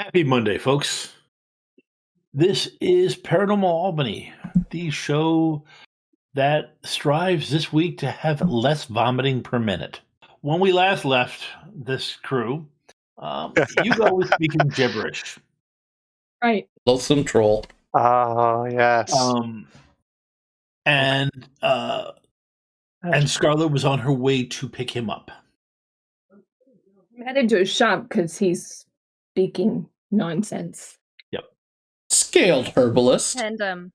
Happy Monday, folks. This is Paranormal Albany, the show that strives this week to have less vomiting per minute. When we last left this crew, Hugo was speaking gibberish. Right. Loathsome troll. Oh, yes. And Scarlett was on her way to pick him up. I'm headed to his shop because he's speaking nonsense. Yep. Scaled herbalist. And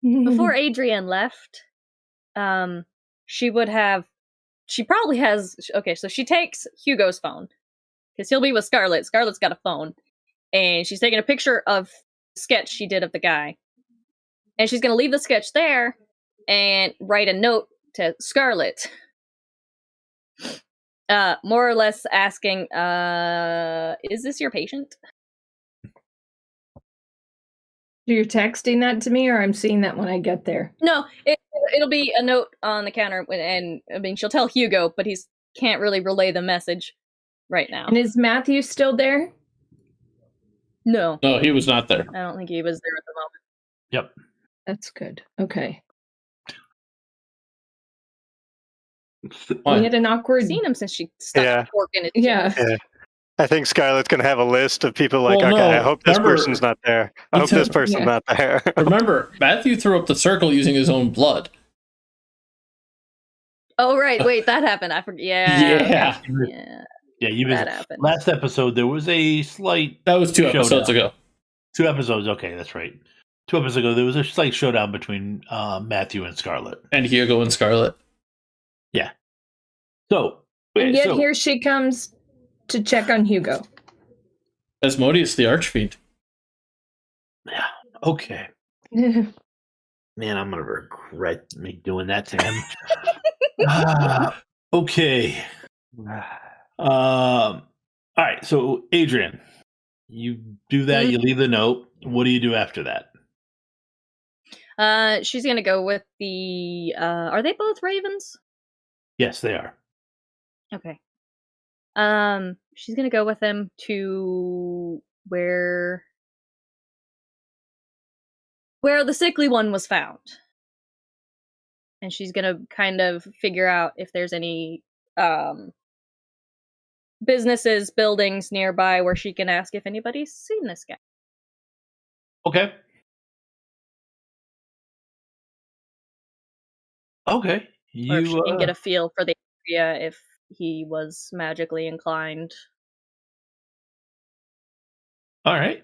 before Adrienne left, she probably has, okay, so she takes Hugo's phone, because he'll be with Scarlett. Scarlett's got a phone, and she's taking a picture of the sketch she did of the guy. And she's going to leave the sketch there and write a note to Scarlett. More or less asking, is this your patient? You're texting that to me, or I'm seeing that when I get there? No, it'll be a note on the counter, and I mean, she'll tell Hugo, but he can't really relay the message right now. And is Matthew still there? No. No, he was not there. I don't think he was there at the moment. Yep. That's good. Okay. Why? We had an awkward... I've seen him since she stuck a fork in his Yeah. I think Scarlett's going to have a list of people like, Well, okay, no, I hope this remember- person's not there. I hope this person's not there. Remember, Matthew threw up the circle using his own blood. Oh, right. Wait, that happened. I forget. Yeah. Yeah, you missed that happened. Last episode, there was a slight... That was 2 episodes ago. 2 episodes, okay, that's right. 2 episodes ago, there was a slight showdown between Matthew and Scarlett. And Hugo and Scarlett. Yeah. So... And yet here she comes to check on Hugo. Asmodeus the Archfiend. Yeah, okay. Man, I'm going to regret me doing that to him. Okay. All right, so Adrienne, you do that, you leave the note. What do you do after that? She's gonna go with the, are they both ravens? Yes, they are. Okay. She's gonna go with them to where the sickly one was found. And she's gonna kind of figure out if there's any businesses, buildings nearby where she can ask if anybody's seen this guy. Okay. Okay. Or if she You can get a feel for the area if he was magically inclined. all right.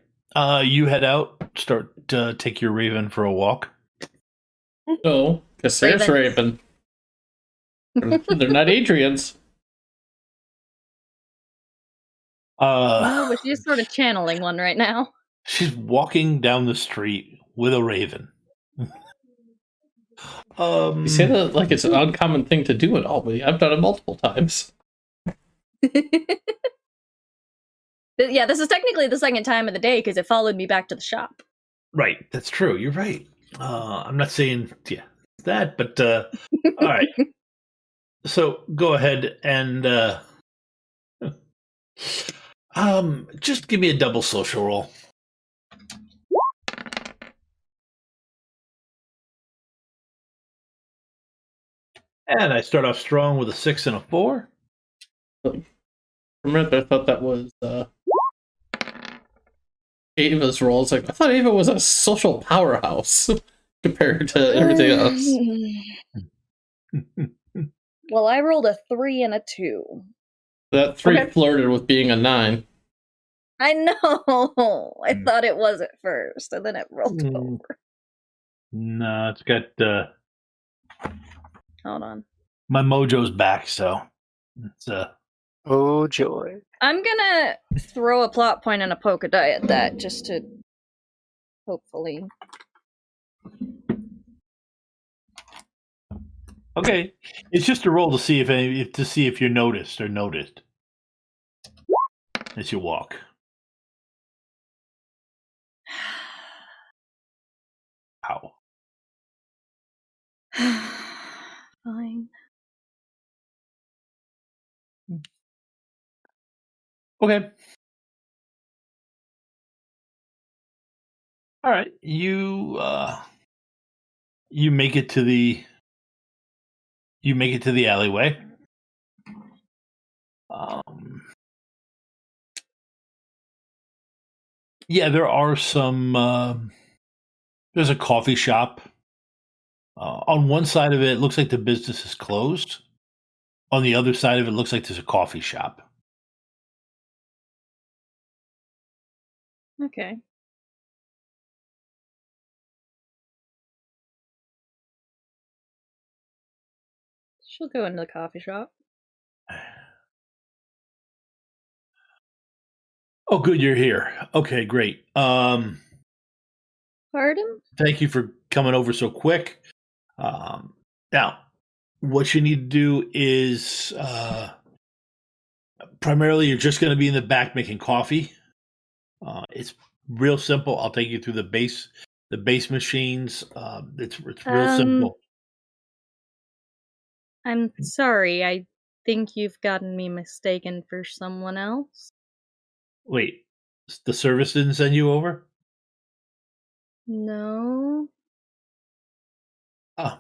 You head out, start take your raven for a walk. No, because there's Raven. They're not Adrian's. No, but she's sort of channeling one right now. She's walking down the street with a raven. You say that like it's an uncommon thing to do in Albany. I've done it multiple times. Yeah, this is technically the second time of the day because it followed me back to the shop. Right, that's true. You're right. I'm not saying that, but all right. So go ahead and just give me a double social roll. And I start off strong with a 6 and a 4. For a minute, I thought that was Ava's role. It's like I thought Ava was a social powerhouse compared to everything else. Well, I rolled a 3 and a 2. That 3 flirted with being a 9. I know. I thought it was at first, and then it rolled over. No, it's got Hold on. my mojo's back, so it's Oh, joy. I'm gonna throw a plot point and a polka die at that, just to hopefully. okay. It's just a roll to see if you're noticed or noted as you walk. Ow. Fine. Okay. All right, you make it to the alleyway. Yeah, there are some. There's a coffee shop. On one side of it looks like the business is closed. On the other side of it looks like there's a coffee shop. Okay. She'll go into the coffee shop. Oh, good, you're here. Okay, great. Pardon? Thank you for coming over so quick. Now, what you need to do is primarily you're just going to be in the back making coffee. It's real simple. I'll take you through the base machines. It's real simple. I'm sorry. I think you've gotten me mistaken for someone else. Wait, the service didn't send you over? No. Oh,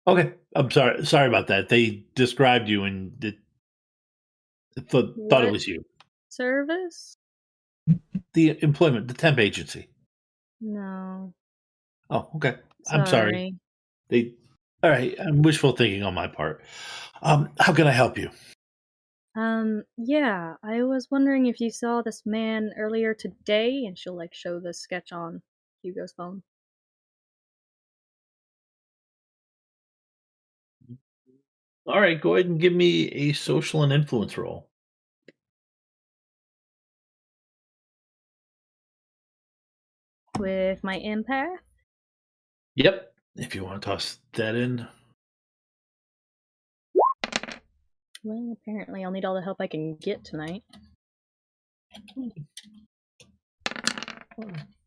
okay. I'm sorry. Sorry about that. They described you and thought What? it was you. Service? The employment, the temp agency. No. Oh, okay. I'm sorry. All right. I'm wishful thinking on my part. How can I help you? Yeah, I was wondering if you saw this man earlier today, and she'll show the sketch on Hugo's phone. All right, go ahead and give me a social and influence roll. With my empath? Yep. If you want to toss that in. Well, apparently I'll need all the help I can get tonight.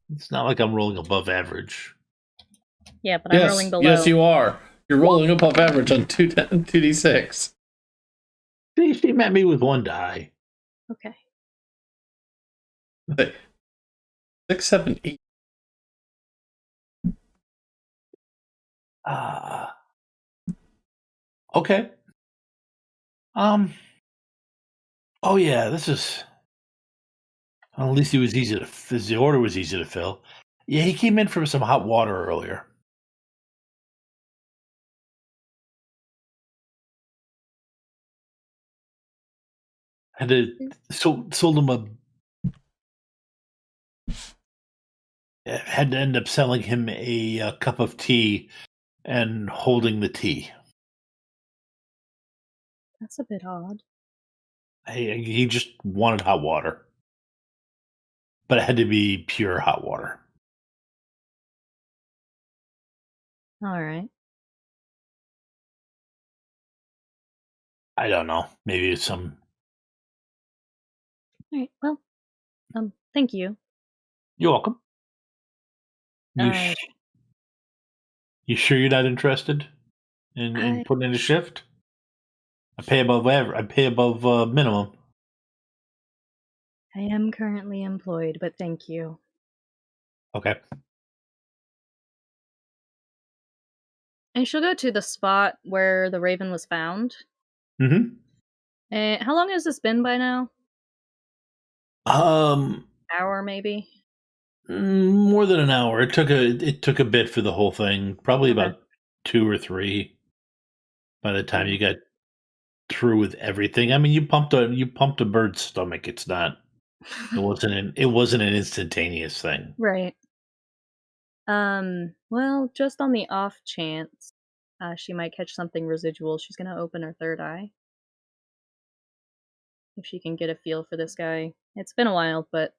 It's not like I'm rolling above average. Yeah, but I'm rolling below. Yes, you are. You're rolling above average on 2d6. She met me with one die. Okay. 6, 7, 8. Okay. Oh yeah, this is. Well, at least it was easy to. The order was easy to fill. Yeah, he came in for some hot water earlier. Had to sold him had to end up selling him a cup of tea and holding the tea. That's a bit odd. He just wanted hot water, but it had to be pure hot water. All right. I don't know. Maybe it's some. All right. Well, thank you. You're welcome. All right. You sure you're not interested in putting in a shift? I pay above average. I pay above minimum. I am currently employed, but thank you. Okay. And she'll go to the spot where the raven was found. Mm-hmm. And how long has this been by now? Hour, maybe? More than an hour. It took a bit for the whole thing. Probably about 2 or 3 by the time you got through with everything. I mean, you pumped a bird's stomach. It's not. It wasn't an instantaneous thing. Right. Well, just on the off chance she might catch something residual, she's gonna open her third eye. If she can get a feel for this guy. It's been a while, but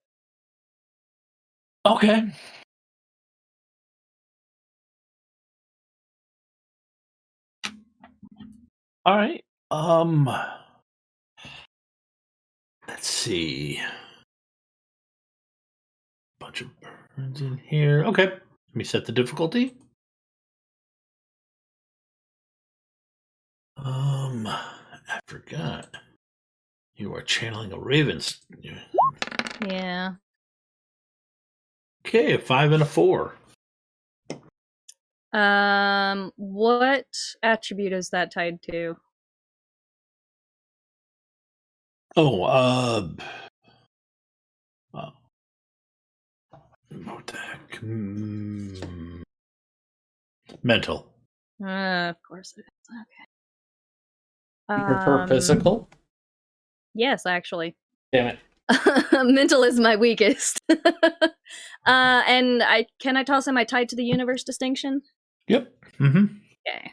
Okay. All right. Let's see. Bunch of birds in here. Okay. Let me set the difficulty. I forgot. You are channeling a raven. yeah. Okay, a 5 and a 4. What attribute is that tied to? Oh, what the heck? Mental. Of course it is. Okay. You prefer physical? Yes, actually. Damn it. Mental is my weakest. And can I toss in my tied to the universe distinction? Yep. Mm-hmm. Okay.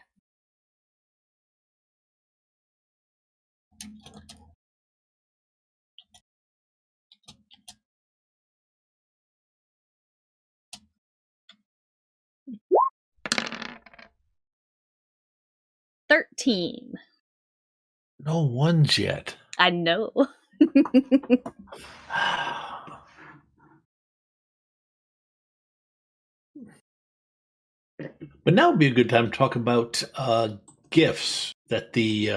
$13. No ones yet. I know. But now would be a good time to talk about gifts that the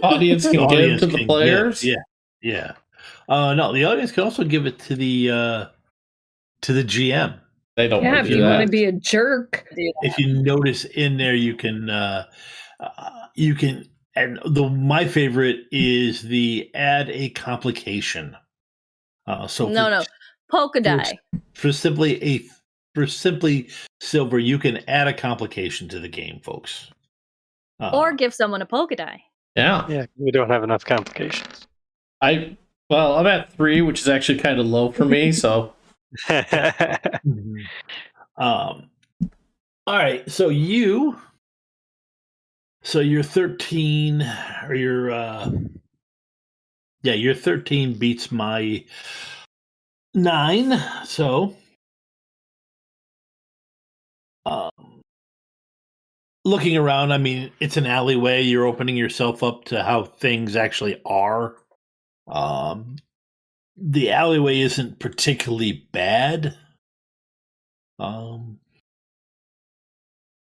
Audience can give to the players? Yeah. No, the audience can also give it to the GM. They don't Yeah, want if to do you want to that. be a jerk. If you notice in there, you can, and my favorite is the add a complication. So No. Polka die. for simply silver, you can add a complication to the game, folks. Or give someone a polka die. Yeah. Yeah, we don't have enough complications. I'm at 3, which is actually kind of low for me, so all right, so you're 13, or your 13 beats my 9, so looking around, I mean, it's an alleyway. You're opening yourself up to how things actually are. The alleyway isn't particularly bad.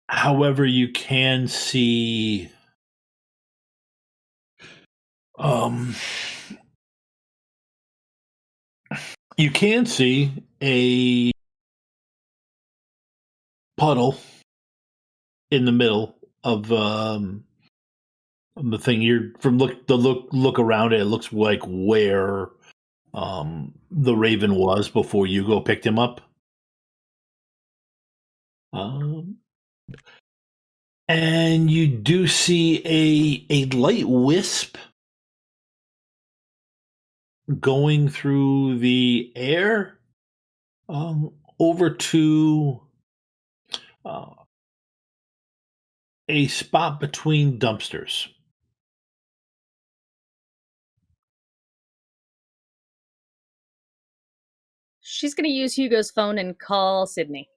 However, you can see a puddle in the middle of the thing. You're from look around it. It looks like where the Raven was before Hugo picked him up. And you do see a light wisp going through the air over to a spot between dumpsters. She's going to use Hugo's phone and call Sydney.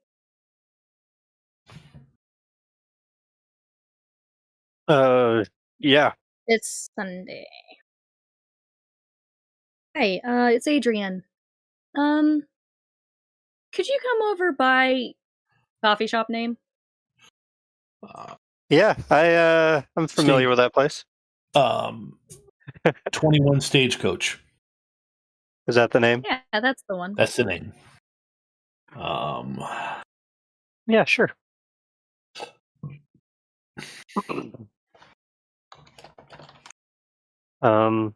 Yeah. It's Sunday. Hey, it's Adrian. Could you come over by coffee shop name? Yeah, I'm familiar with that place. 21 Stagecoach. Is that the name? Yeah, that's the one. That's the name. Yeah, sure. I'll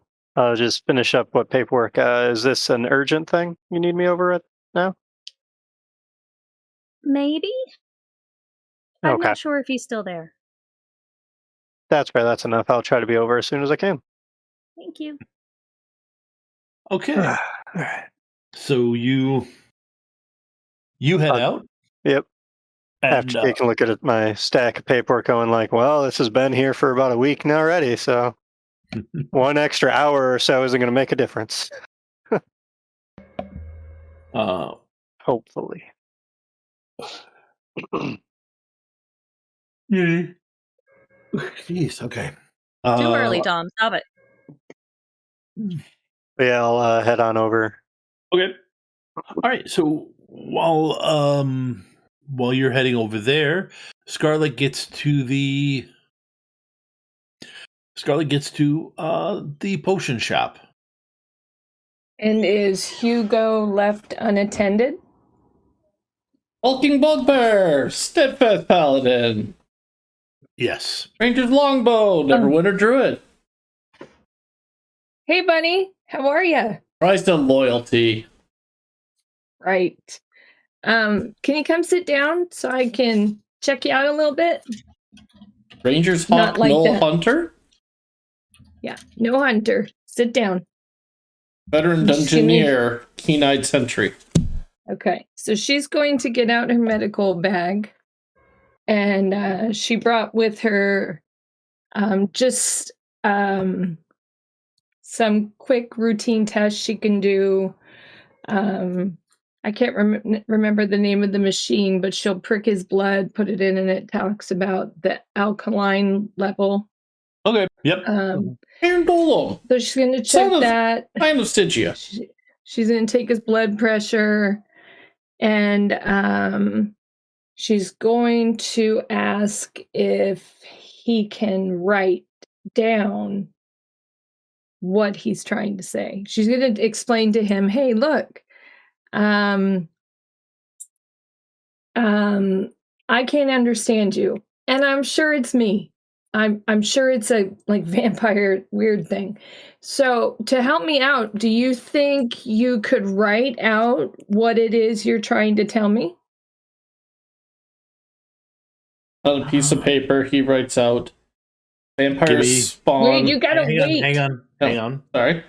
just finish up what paperwork. Is this an urgent thing you need me over at now? Maybe? I'm Okay. not sure if he's still there. That's fair. That's enough. I'll try to be over as soon as I can. Thank you. Okay. All right. So you head out. Yep. And, After taking a look at my stack of paperwork, going like, well, this has been here for about a week now already, so one extra hour or so isn't going to make a difference. Hopefully. Jeez. Okay. Too early, Tom. Stop it. Yeah, I'll head on over. Okay. All right. So while you're heading over there, Scarlet gets to the potion shop. And is Hugo left unattended? Hulking Bugbear, Steadfast Paladin, Yes. Ranger's Longbow, Neverwinter Druid. Hey, Bunny. How are you? Rise to Loyalty. Right. Can you come sit down so I can check you out a little bit? Ranger's Not Hawk, like no that. Hunter. Yeah. No hunter. Sit down. Veteran Just give me- Dungeoneer, Keen-Eyed Sentry. Okay. So she's going to get out her medical bag. And she brought with her just some quick routine tests she can do. I can't remember the name of the machine, but she'll prick his blood, put it in, and it talks about the alkaline level. Okay. Yep. Aaron Golem, So she's going to check Son of- that. Kind of Stygia. She's going to take his blood pressure, and she's going to ask if he can write down what he's trying to say. She's going to explain to him, hey, look, I can't understand you. And I'm sure it's me. I'm sure it's a like vampire weird thing. So to help me out, do you think you could write out what it is you're trying to tell me? On a piece of paper, he writes out vampires spawn. Wait, you gotta wait. Hang on. Sorry.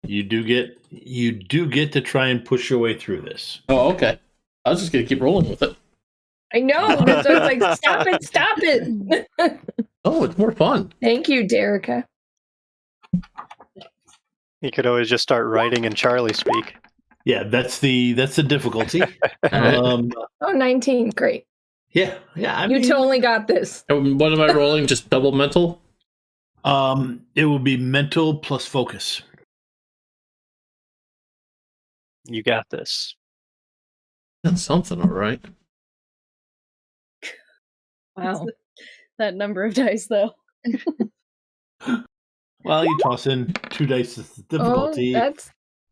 You do get to try and push your way through this. Oh, okay. I was just gonna keep rolling with it. I know. That's why I was like, stop it. Oh, it's more fun. Thank you, Derica. You could always just start writing in Charlie speak. Yeah, that's the difficulty. Alright. Oh, 19. Great. Yeah. I You mean, totally got this. And what am I rolling? Just double mental? it will be mental plus focus. You got this. That's something, all right. Wow. That number of dice, though. Well, you toss in 2 dice as the difficulty. Oh,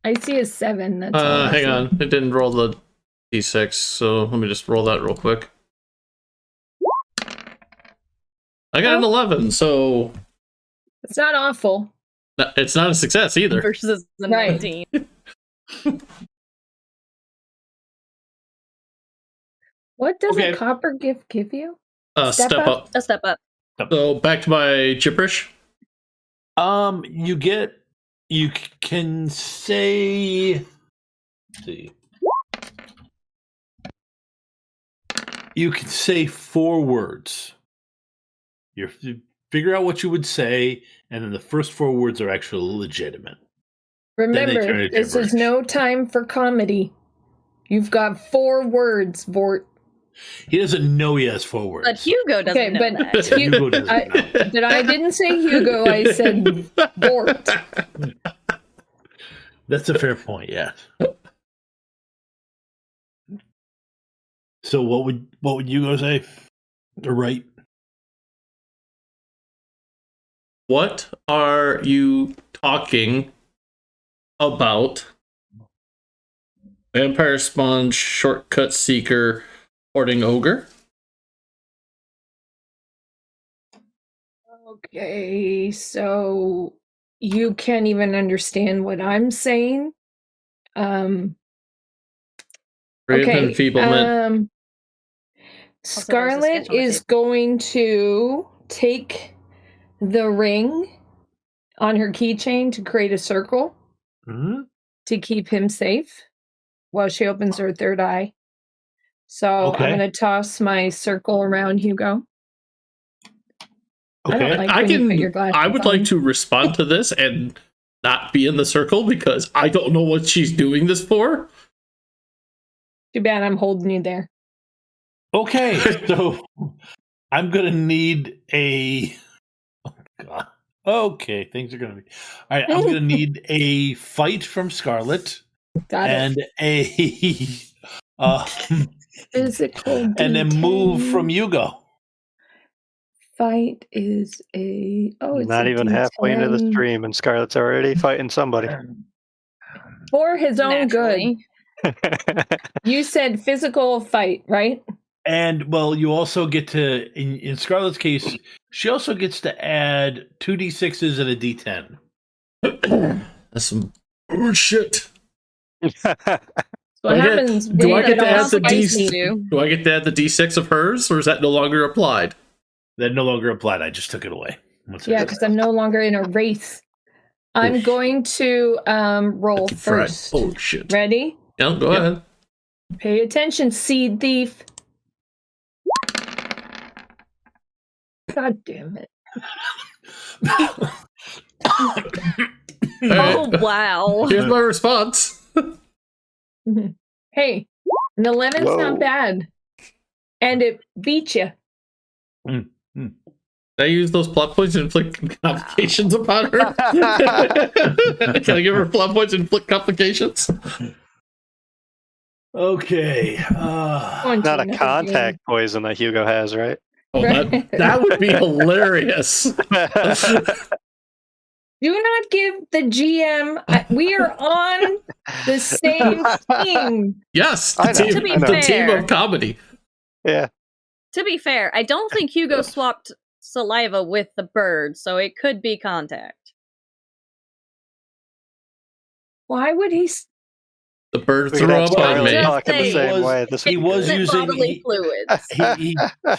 I see a 7. That's all I Hang see. on. It didn't roll the d6, so let me just roll that real quick. I got an 11, so It's not awful. it's not a success either. Versus the Right. 19. What does Okay. a copper gift give you? Step Step up. A step up. So back to my gibberish. You can say. Let's see. You can say 4 words. You figure out what you would say, and then the first 4 words are actually legitimate. they turn Remember, into this is gibberish. no time for comedy. You've got 4 words, Vort. He doesn't know he has 4 words. But Hugo doesn't Okay, know but that. Hugo doesn't know. But I didn't say Hugo, I said Vort. That's a fair point, yeah. So what would Hugo say? Or write? What are you talking about? Vampire sponge, shortcut seeker, hoarding ogre. Okay, so you can't even understand what I'm saying. Brave Okay. enfeeblement. there's a Scarlet sketch on the is table. going to take the ring on her keychain to create a circle Hmm? to keep him safe while she opens her third eye. So Okay. I'm going to toss my circle around Hugo. I don't Okay. like I when you put your can. glasses I would on. like to respond to this and not be in the circle because I don't know what she's doing this for. Too bad I'm holding you there. Okay, so I'm gonna need a. Oh God. Okay, things are gonna be. All right, I'm gonna need a fight from Scarlet Got and a, um, it. Physical. and then move D10. from Hugo. Fight is a. Oh, it's Not a even halfway into the D10. stream, and Scarlett's already fighting somebody. For his own good. Naturally. You said physical fight, right? And well, you also get to in Scarlett's case, she also gets to add 2d6s and a d10. That's some bullshit. What happens? Do I get to add the Spicy. Do I get to add the d6 of hers, or is that no longer applied? That no longer applied. I just took it away. Yeah, because I'm no longer in a race. I'm going to roll Fucking fried first. bullshit. Ready? Yeah, go ahead. Pay attention, seed thief. God damn it. Oh, wow. Here's my response. Hey, an 11's Whoa. not bad. And it beat you. I use those plot points to inflict complications upon her. Can I give her plot points and inflict complications? Okay. Not a contact poison that Hugo has, right? Oh, that would be hilarious. Do not give the GM. We are on the same team. Yes, I know, To be the team fair. of comedy. Yeah. To be fair, I don't think Hugo swapped saliva with the bird, so it could be contact. Why would he? The bird We threw could up have on Charlie me. talking the He same was- way. This he was Isn't using- bodily fluids.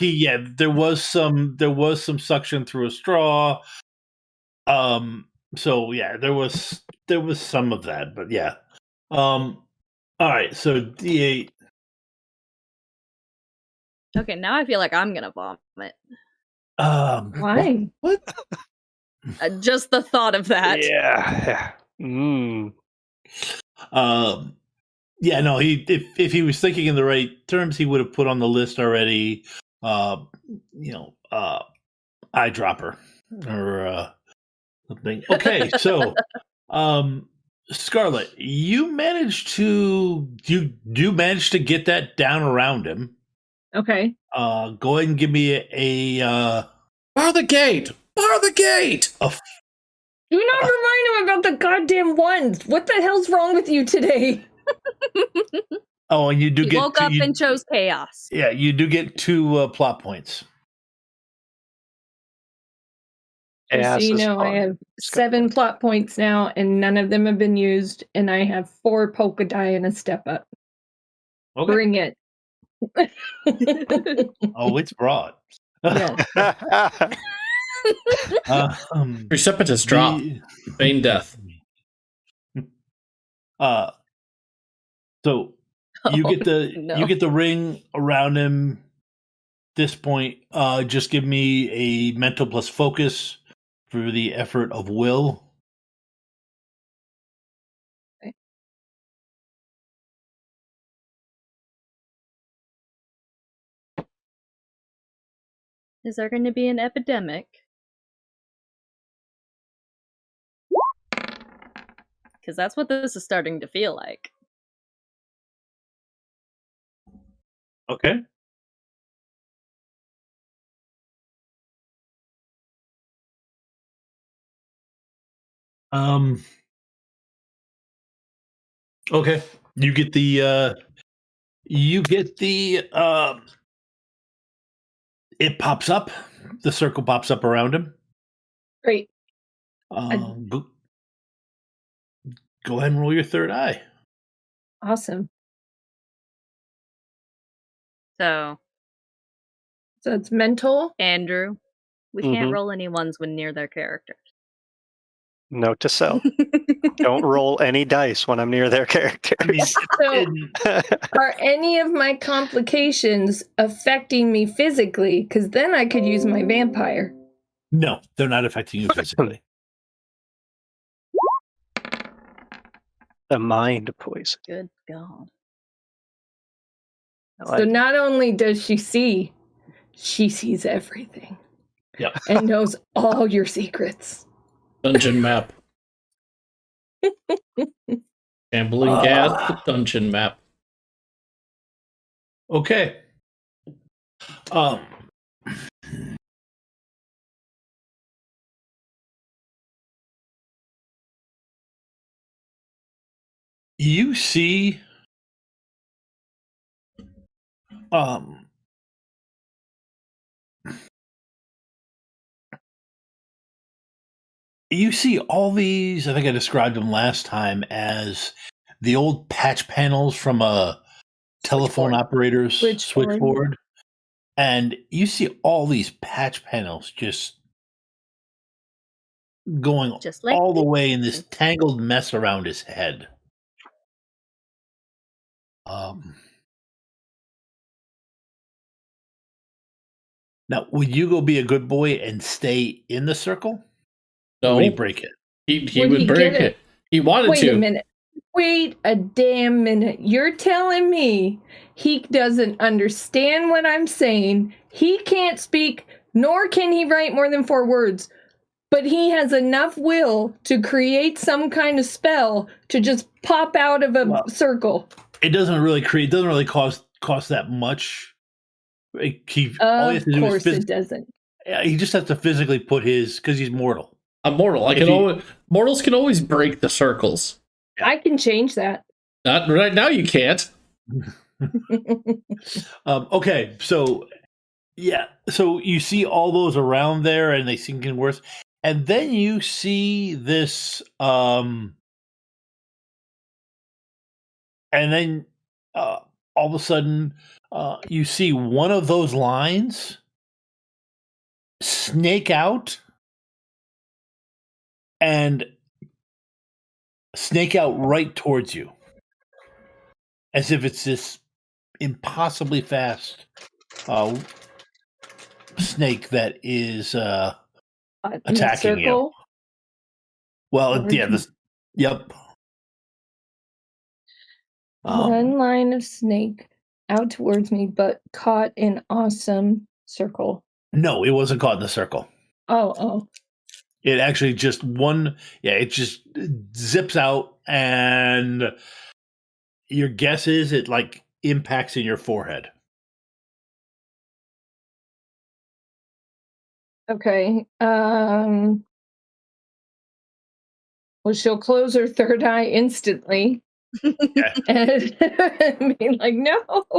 Yeah, there was some suction through a straw. So yeah, there was some of that, but yeah. All right, so D8. Okay, now I feel like I'm gonna vomit. Why? What? Just the thought of that. Yeah. Mm. Yeah, no, if he was thinking in the right terms, he would have put on the list already. Eyedropper or something. Okay, so Scarlett, you managed to get that down around him. Okay. Go ahead and give me a Bar the gate! Bar the gate! Do not remind him about the goddamn ones. What the hell's wrong with you today? oh, and you do He get woke up and chose chaos. yeah, you do get 2 plot points. Just Ass so you is know, I fun. have 7 plot points now, and none of them have been used, and I have 4 polka die and a step up. Okay. Bring it. Oh, it's broad. Yes. Precipitous drop. Feign death. So you get the no. you get the ring around him. This point, just give me a mental plus focus for the effort of will. Okay. Is there going to be an epidemic? Because that's what this is starting to feel like. Okay. Okay. You get the it pops up. The circle pops up around him. Great. Go ahead and roll your third eye. Awesome. So, So it's mental. Andrew, we can't Mhm. roll any ones when near their characters. Note to self: don't roll any dice when I'm near their character. I mean, So are any of my complications affecting me physically? Because then I could use my vampire. no, they're not affecting you physically. The mind poison. Good God. I So like- not only does she see, she sees everything. Yep. And knows all your secrets. Dungeon map. Gambling gas, dungeon map. Okay. You see You see all these, I think I described them last time as the old patch panels from a telephone Switchboard. operator's Switchboard. switchboard. And you see all these patch panels just going Just like all the this. way in this tangled mess around his head. Now, would you go be a good boy and stay in the circle? Or No, would he break it? he Would would he break get it. He wanted Wait to. a minute. Wait a damn minute. You're telling me he doesn't understand what I'm saying. He can't speak, nor can he write more than 4 words. But he has enough will to create some kind of spell to just pop out of a circle. It doesn't really cost that much. All he has Of to do course is it doesn't. he just has to physically put because he's mortal. I'm mortal. Mortals can always break the circles. I can change that. Not right now. You can't. Okay, so so you see all those around there, and they seem getting worse, and then you see this, and then all of a sudden, you see one of those lines snake out and snake out right towards you, as if it's this impossibly fast snake that is attacking you. Well, yep. One line of snake out towards me, but caught in awesome circle. No, it wasn't caught in the circle. Oh. It actually just it just zips out, and your guess is it like impacts in your forehead. Okay. Well, she'll close her third eye instantly. And be like, no.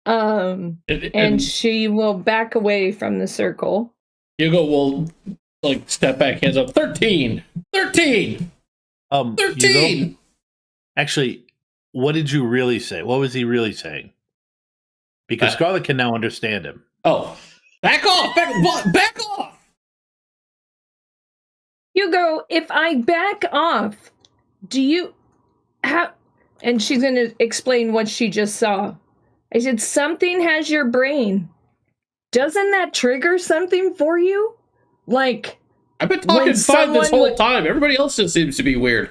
And she will back away from the circle. Hugo will step back, hands up. 13. 13. 13. Actually, what did you really say? What was he really saying? Because Scarlet can now understand him. Oh, back off! Back off! Hugo, if I back off, do you have? And she's going to explain what she just saw. I said, something has your brain. Doesn't that trigger something for you? Like, I've been talking fine this whole time. Everybody else just seems to be weird.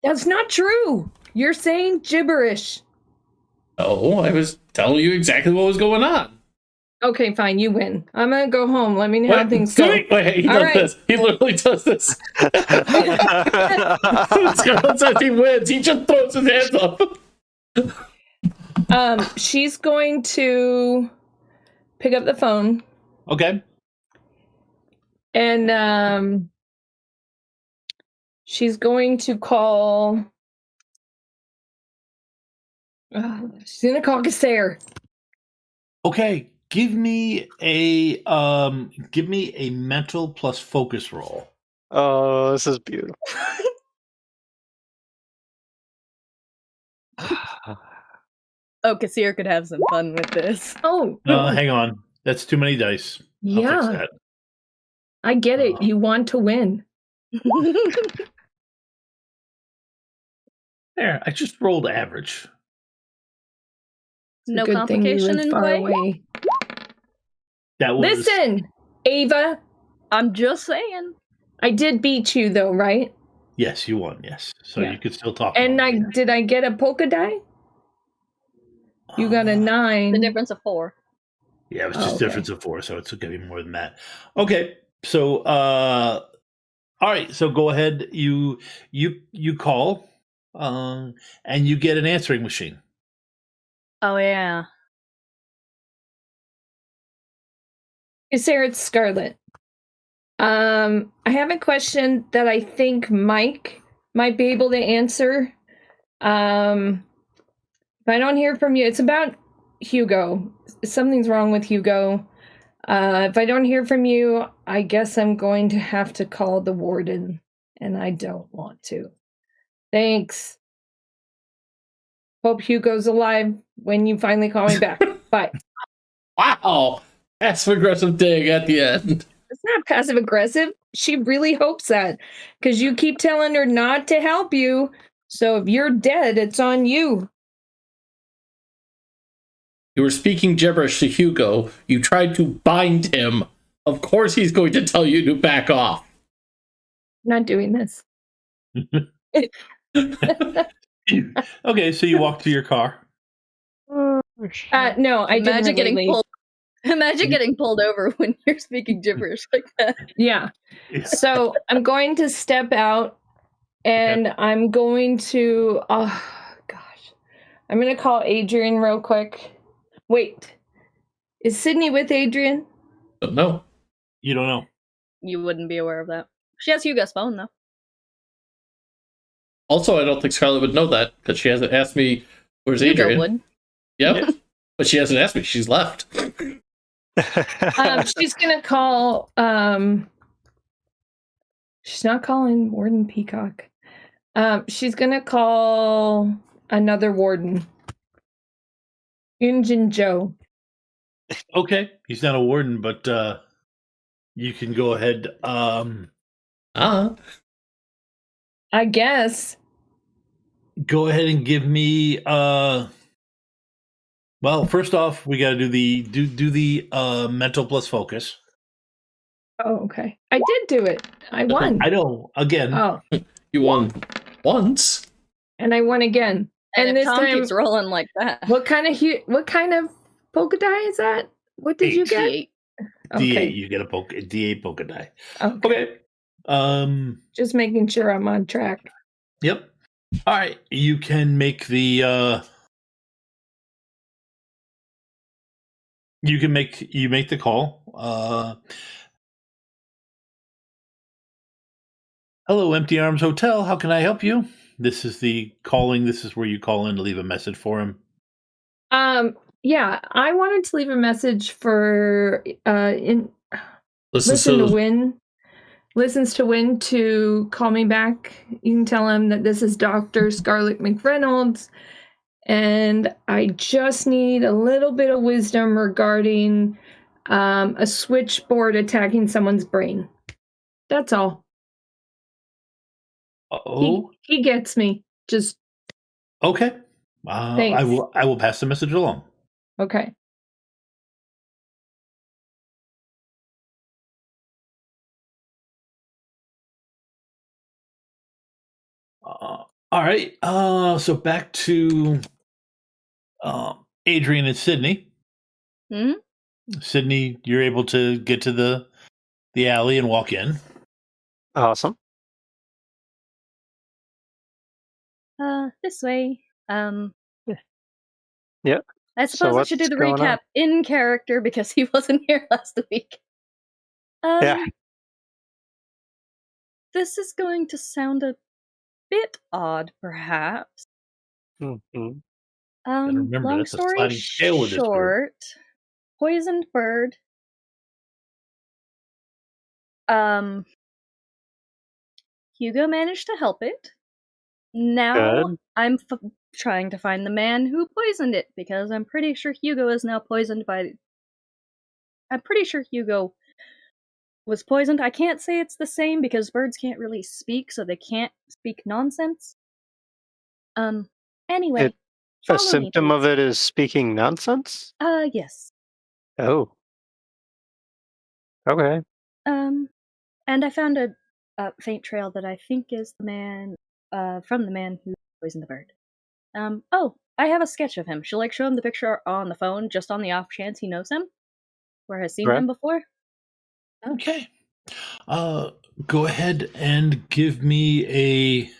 That's not true. You're saying gibberish. Oh, I was telling you exactly what was going on. Okay, fine. You win. I'm going to go home. Let me know how things go. Wait, he does this. He literally does this. Scarlet says he wins. He just throws his hands up. She's going to pick up the phone. Okay. And she's going to call. She's gonna call Casser. Okay, give me a mental plus focus roll. Oh, this is beautiful. Oh, Casser could have some fun with this. Oh, hang on. That's too many dice. Yeah. I'll fix that. I get it. You want to win. There, I just rolled average. No complication in way. That was. Listen, Ava. I'm just saying. I did beat you though, right? Yes, you won. Yes, so you could still talk. And did I get a polka die? You got a 9. The difference of 4. Yeah, it was just difference of 4, so it's gonna be more than that. Okay, so all right, so go ahead. You call, and you get an answering machine. Oh yeah. Hey, Sarah, it's Scarlet. I have a question that I think Mike might be able to answer. If I don't hear from you, it's about Hugo. Something's wrong with Hugo. If I don't hear from you, I guess I'm going to have to call the warden, and I don't want to. Thanks. Hope Hugo's alive when you finally call me back. Bye. Wow! Passive aggressive dig at the end. It's not passive aggressive. She really hopes that, because you keep telling her not to help you. So if you're dead, it's on you. You were speaking gibberish to Hugo. You tried to bind him. Of course he's going to tell you to back off. I'm not doing this. Okay, so you walk to your car. No, I didn't Imagine getting really. pulled. Imagine getting pulled over when you're speaking gibberish like that. Yeah. So I'm going to step out, and I'm going to. Oh gosh, I'm going to call Adrian real quick. Wait, is Sydney with Adrian? No. You don't know. You wouldn't be aware of that. She has Hugo's phone though. Also, I don't think Scarlett would know that because she hasn't asked me where's Hugo Adrian. would. Yep. But she hasn't asked me. She's left. She's gonna call. She's not calling Warden Peacock. She's gonna call another warden, Injun Joe. Okay, he's not a warden, but you can go ahead. I guess. Go ahead and give me. Well, first off, we got to do the mental plus focus. Oh, okay. I did do it. I won. I know. Again. Oh, You won once. and I won again. And And if this Tom time, keeps rolling like that. what kind of polka die is that? What did you get? D8. D8. You get a D8 polka die. Okay. Okay. Just making sure I'm on track. Yep. All right. You can make the. You make the call. Hello, Empty Arms Hotel. How can I help you? This is the calling. This is where you call in to leave a message for him. Yeah, I wanted to leave a message for Listen to Win. Listens to Win to call me back. You can tell him that this is Dr. Scarlett McReynolds, and I just need a little bit of wisdom regarding a switchboard attacking someone's brain. That's all. Oh. He gets me. Just Okay. Thanks. I will pass the message along. okay. All right. So back to Adrian and Sydney. Hmm? Sydney, you're able to get to the alley and walk in. Awesome. This way. Yep. I So suppose I should do what's the going recap on? in character because he wasn't here last week. Yeah. This is going to sound a bit odd, perhaps. Mhm. remember, Long that's a story sliding scale with this group. short, poisoned bird. Hugo managed to help it. Now Good. I'm trying to find the man who poisoned it because I'm pretty sure Hugo is now poisoned by. I'm pretty sure Hugo was poisoned. I can't say it's the same because birds can't really speak, so they can't speak nonsense. Anyway, A follow symptom me, of it is speaking nonsense? yes. Oh. Okay. And I found a faint trail that I think is the man, from the man who poisoned the bird. Oh, I have a sketch of him. Shall I show him the picture on the phone just on the off chance he knows him? Or has seen Right. him before? Okay. Go ahead and give me a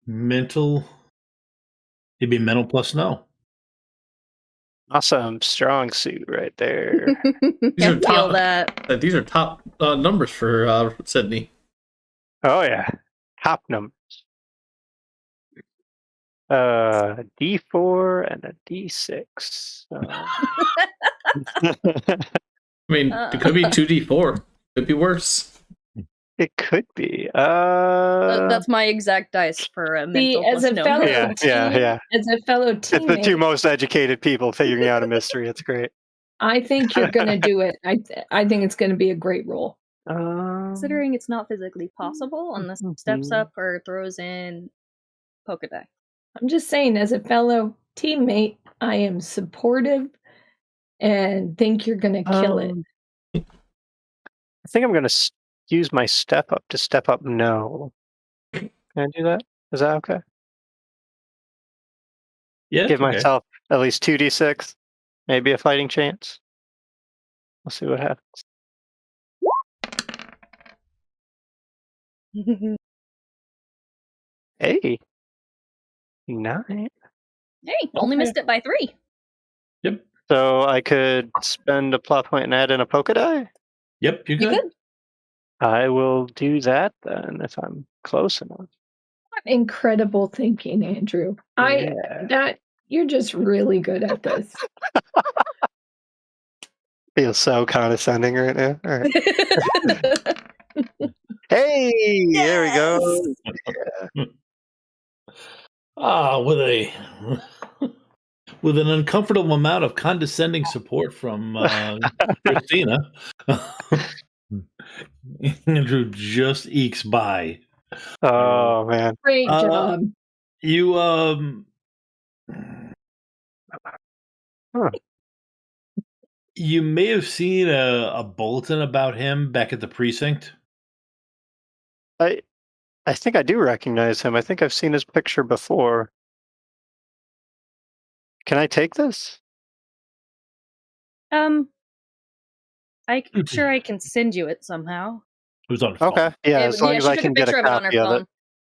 mental. It'd be mental plus no. Awesome. Strong suit right there. These are I feel top. that. These are top numbers for Sydney. Oh, yeah. Top numbers. D4 and a D6. I mean, it could be 2d4. Could be worse. It could be. That's my exact dice for a mental See, as plus a no. fellow Yeah, yeah. as a fellow It's the two teammate, most educated people figuring out a mystery. It's great. I think you're gonna do it. I think it's gonna be a great roll. Considering it's not physically possible unless it steps up or throws in polka die. I'm just saying, as a fellow teammate, I am supportive and think you're gonna kill it. I think I'm going to use my step up to step up no. Can I do that? Is that okay? Yeah. Give it's okay. myself at least 2d6, maybe a fighting chance. We'll see what happens. Hey, 9. Hey, only missed it by 3. Yep. So I could spend a plot point and add in a polka die? Yep. You You good? could. I will do that then if I'm close enough. Incredible thinking, Andrew. You're just really good at this. Feel so condescending right now. All right. Hey, there we go. With an uncomfortable amount of condescending support from Christina, Andrew just ekes by. Oh man. Great job. You Huh. you may have seen a bulletin about him back at the precinct. I think I do recognize him. I think I've seen his picture before. Can I take this? I'm sure I can send you it somehow. It was on phone. Okay. Yeah, as long as she I took can a get picture a of it on her copy of it.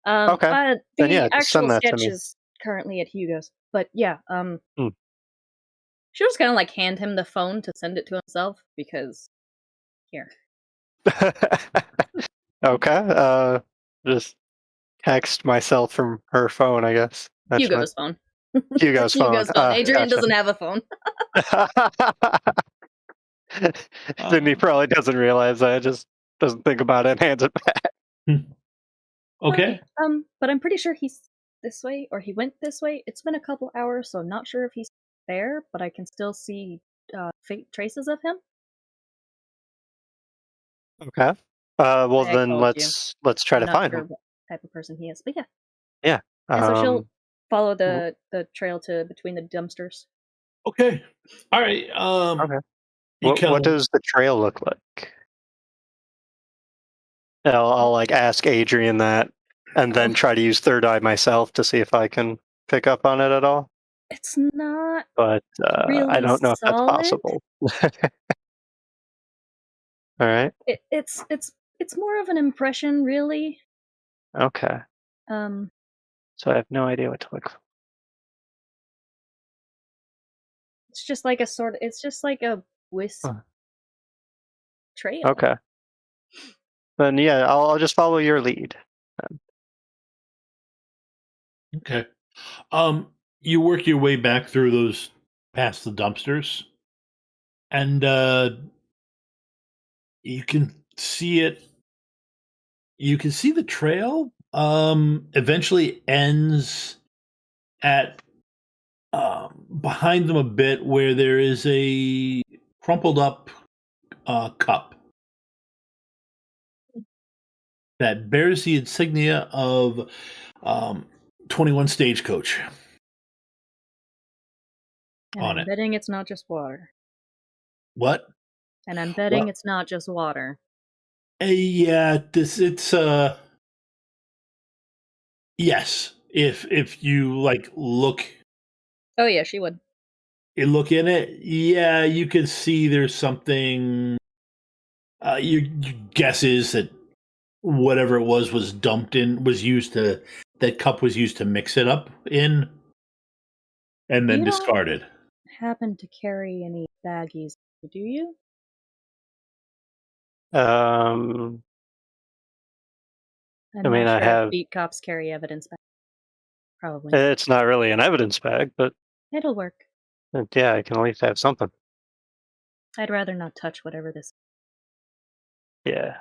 phone. Okay. Then The yeah, just actual send that to sketch me. is currently at Hugo's, but yeah, Hmm. she was gonna like hand him the phone to send it to himself because here. Okay. Just text myself from her phone, I guess. That's Hugo's phone. Hugo's phone. Hugo's phone. Adrian Gotcha. doesn't have a phone. Sydney probably doesn't realize that. Just doesn't think about it and hands it back. Okay. But I'm pretty sure he's this way, or he went this way. It's been a couple hours, so I'm not sure if he's there, but I can still see traces of him. Okay. Well, I then told you. let's try I'm to not find sure him. what type of person he is, but yeah. Yeah. And so she'll follow the trail to between the dumpsters. Okay. All right. Okay. you What does the trail look like? I'll like ask Adrian that, and then try to use third eye myself to see if I can pick up on it at all. It's not But really I don't know if that's solid. possible. All right. It's more of an impression, really. Okay. So I have no idea what to look for. It's just like a wisp trail. Okay. Then yeah, I'll just follow your lead. Okay. You work your way back through those past the dumpsters, and you can see it. You can see the trail. Eventually ends at behind them a bit, where there is a crumpled up cup that bears the insignia of 21 Stagecoach. And on I'm it. betting it's not just water. What? And I'm betting it's not just water. Yeah, it's yes. If you like look Oh yeah, she would. you look in it, yeah, you can see there's something your guess is that whatever it was dumped in that cup was used to mix it up in and then You don't discarded. happen to carry any baggies, do you? I I'm mean, not I sure if have. beat cops carry evidence back. Probably. It's not really an evidence bag, but It'll work. yeah, I can at least have something. I'd rather not touch whatever this. Yeah.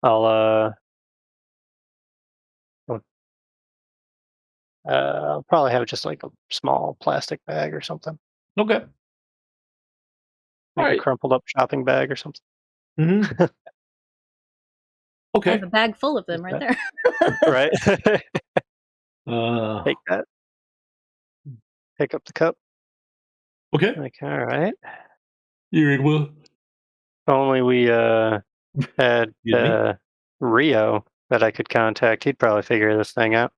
I'll I'll probably have just like a small plastic bag or something. Okay. Like Alright. a crumpled up shopping bag or something. Hmm. I Okay. have a bag full of them right there. Right? Uh, Take that. Pick up the cup. okay. Like, all right. You're in, Will. If only we had Excuse me? Rio that I could contact. He'd probably figure this thing out.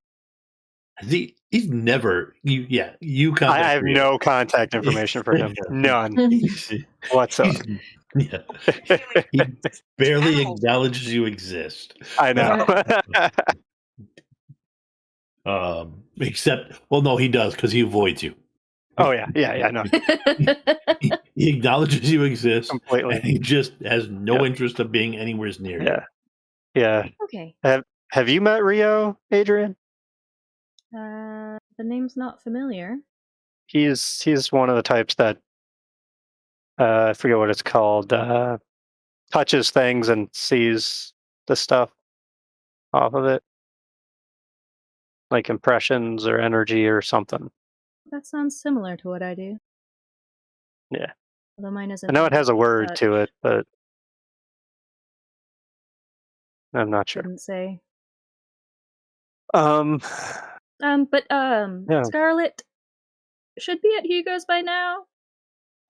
He's never. You contact I have Rio. no contact information for him. None whatsoever. Yeah. He barely acknowledges you exist. I know. Except, well, no, he does because he avoids you. Oh yeah, I know He acknowledges you exist, completely. and he just has no interest of being anywhere near you. Yeah. Okay. Have you met Rio, Adrian? The name's not familiar. He's one of the types that I forget what it's called. Touches things and sees the stuff off of it, like impressions or energy or something. That sounds similar to what I do. Yeah. Although mine isn't. I know it has a word touch. to it, but I'm not sure. Didn't say. Yeah. Scarlet should be at Hugo's by now.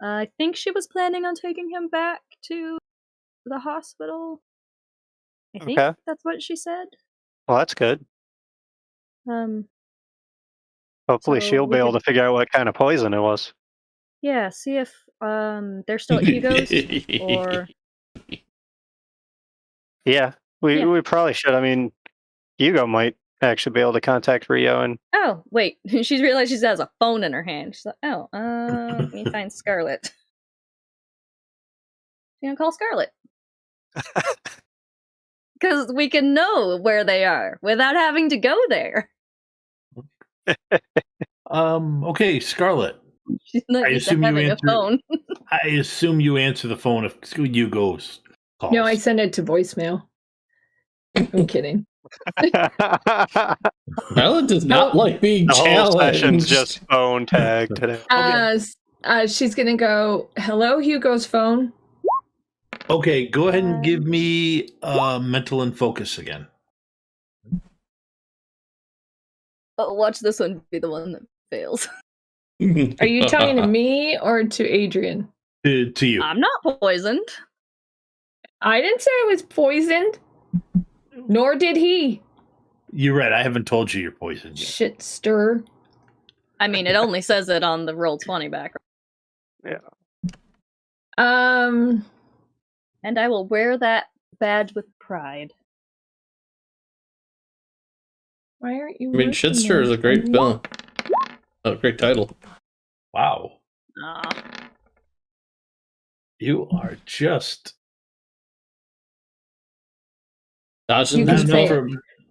I think she was planning on taking him back to the hospital. I think Okay. that's what she said. Well, that's good. Hopefully So she'll be we able could- to figure out what kind of poison it was. Yeah, see if they're still at Hugo's or Yeah, we Yeah. we probably should. I mean, Hugo might actually be able to contact Rio, and oh wait, she's realized she has a phone in her hand. She's like, oh, let me find Scarlet. She's gonna call Scarlet because we can know where they are without having to go there. Okay, Scarlet. She's not I used to assume you having a answered- phone. I assume you answer the phone if Hugo's calls. No, I send it to voicemail. I'm kidding. Alan does not like being the whole challenged. session's just phone tag today. She's gonna go, hello, Hugo's phone. Okay, go ahead and give me mental and focus again. Oh, watch this one be the one that fails. Are you talking to me or to Adrian? To you. I'm not poisoned. I didn't say I was poisoned. Nor did he. You're right. I haven't told you you're poisoned yet. Shit stir. I mean, it only says it on the Roll20 background. And I will wear that badge with pride. Why aren't you? I mean, working Shitster is a great there? film. A great title. Wow. Aw. You are just Dodging You not can these say enough it. for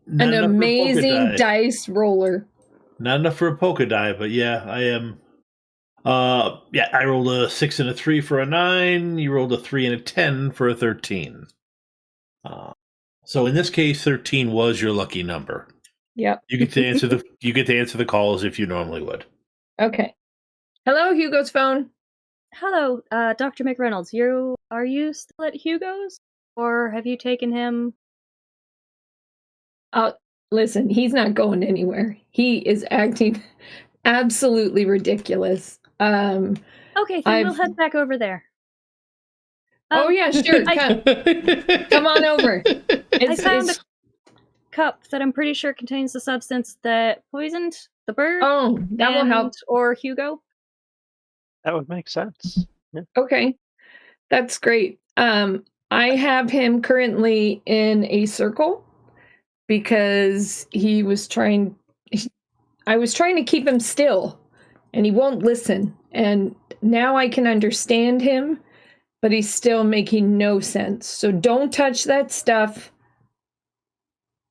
not An enough for a polka amazing die. dice roller. Not enough for a polka die, but yeah, I am. Yeah, I rolled a 6 and a 3 for a 9. You rolled a 3 and a 10 for a 13. So in this case, 13 was your lucky number. Yep. You get to answer the calls if you normally would. Okay. Hello, Hugo's phone. Hello, Dr. McReynolds. Are you still at Hugo's? Or have you taken him? Listen, he's not going anywhere. He is acting absolutely ridiculous. Okay, then we'll head back over there. Oh yeah, sure. Come on over. I found a cup that I'm pretty sure contains the substance that poisoned the bird. Oh, that will help. Or Hugo. That would make sense. Yeah. Okay. That's great. I have him currently in a circle because I was trying to keep him still and he won't listen. And now I can understand him, but he's still making no sense. So don't touch that stuff.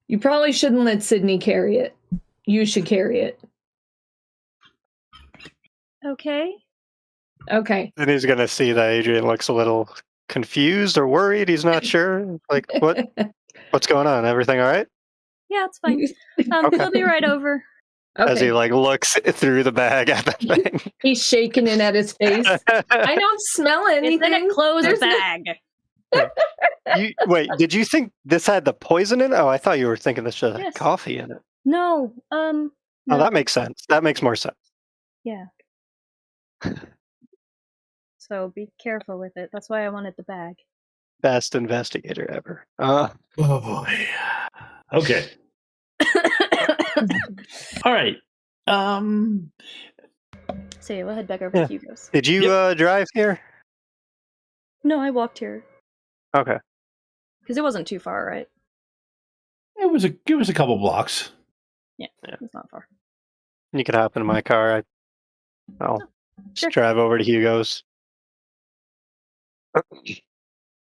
You probably shouldn't let Sydney carry it. you should carry it. Okay. Okay. Then he's gonna see that Adrian looks a little confused or worried. He's not sure. Like, what's going on? Everything all right? Yeah, it's fine. Okay. He'll be right over. As he Okay. looks through the bag at the thing. He's shaking it at his face. I don't smell anything. It's in a closed There's no- bag. Wait, did you think this had the poison in it? Oh, I thought you were thinking this just had Yes. coffee in it. No. Oh, No. that makes sense. That makes more sense. Yeah. So be careful with it. That's why I wanted the bag. Best investigator ever. Oh boy. Okay. All right. So yeah, we'll head back over Yeah. to Hugo's. Did you drive here? No, I walked here Okay. because it wasn't too far, right? It was a couple blocks. Yeah, it's not far. You could hop into my car. I'll just Sure. drive over to Hugo's.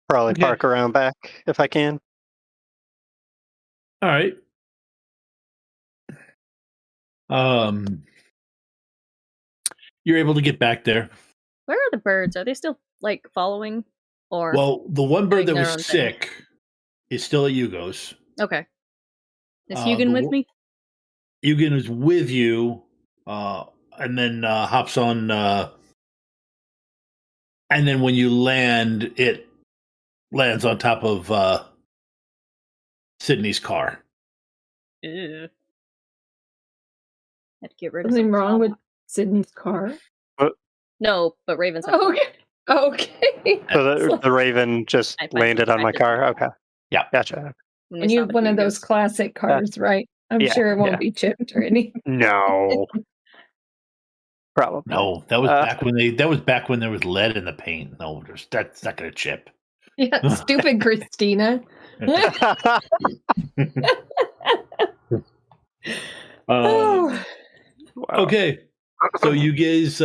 Probably Okay. park around back if I can. All right. You're able to get back there. Where are the birds? Are they still like following? Or Well, the one bird that doing their own was thing. sick is still at Hugo's. okay. Is the Hugan with wo- me? Eugen is with you, and then hops on. And then when you land, it lands on top of Sydney's car. Ew. Had to get rid of Something some wrong with trauma. Sydney's car? No, but Raven's Okay. Okay. So the Raven just I find landed on my attractive. car. Okay. Yeah. Gotcha. when we And you stop have at one of those Hugo's. classic cars, right? I'm yeah, sure it won't yeah. be chipped or anything. No. Probably. No, that was back when there was lead in the paint. No, that's not going to chip. Yeah, stupid Christina. Oh. Wow. Okay, so you guys,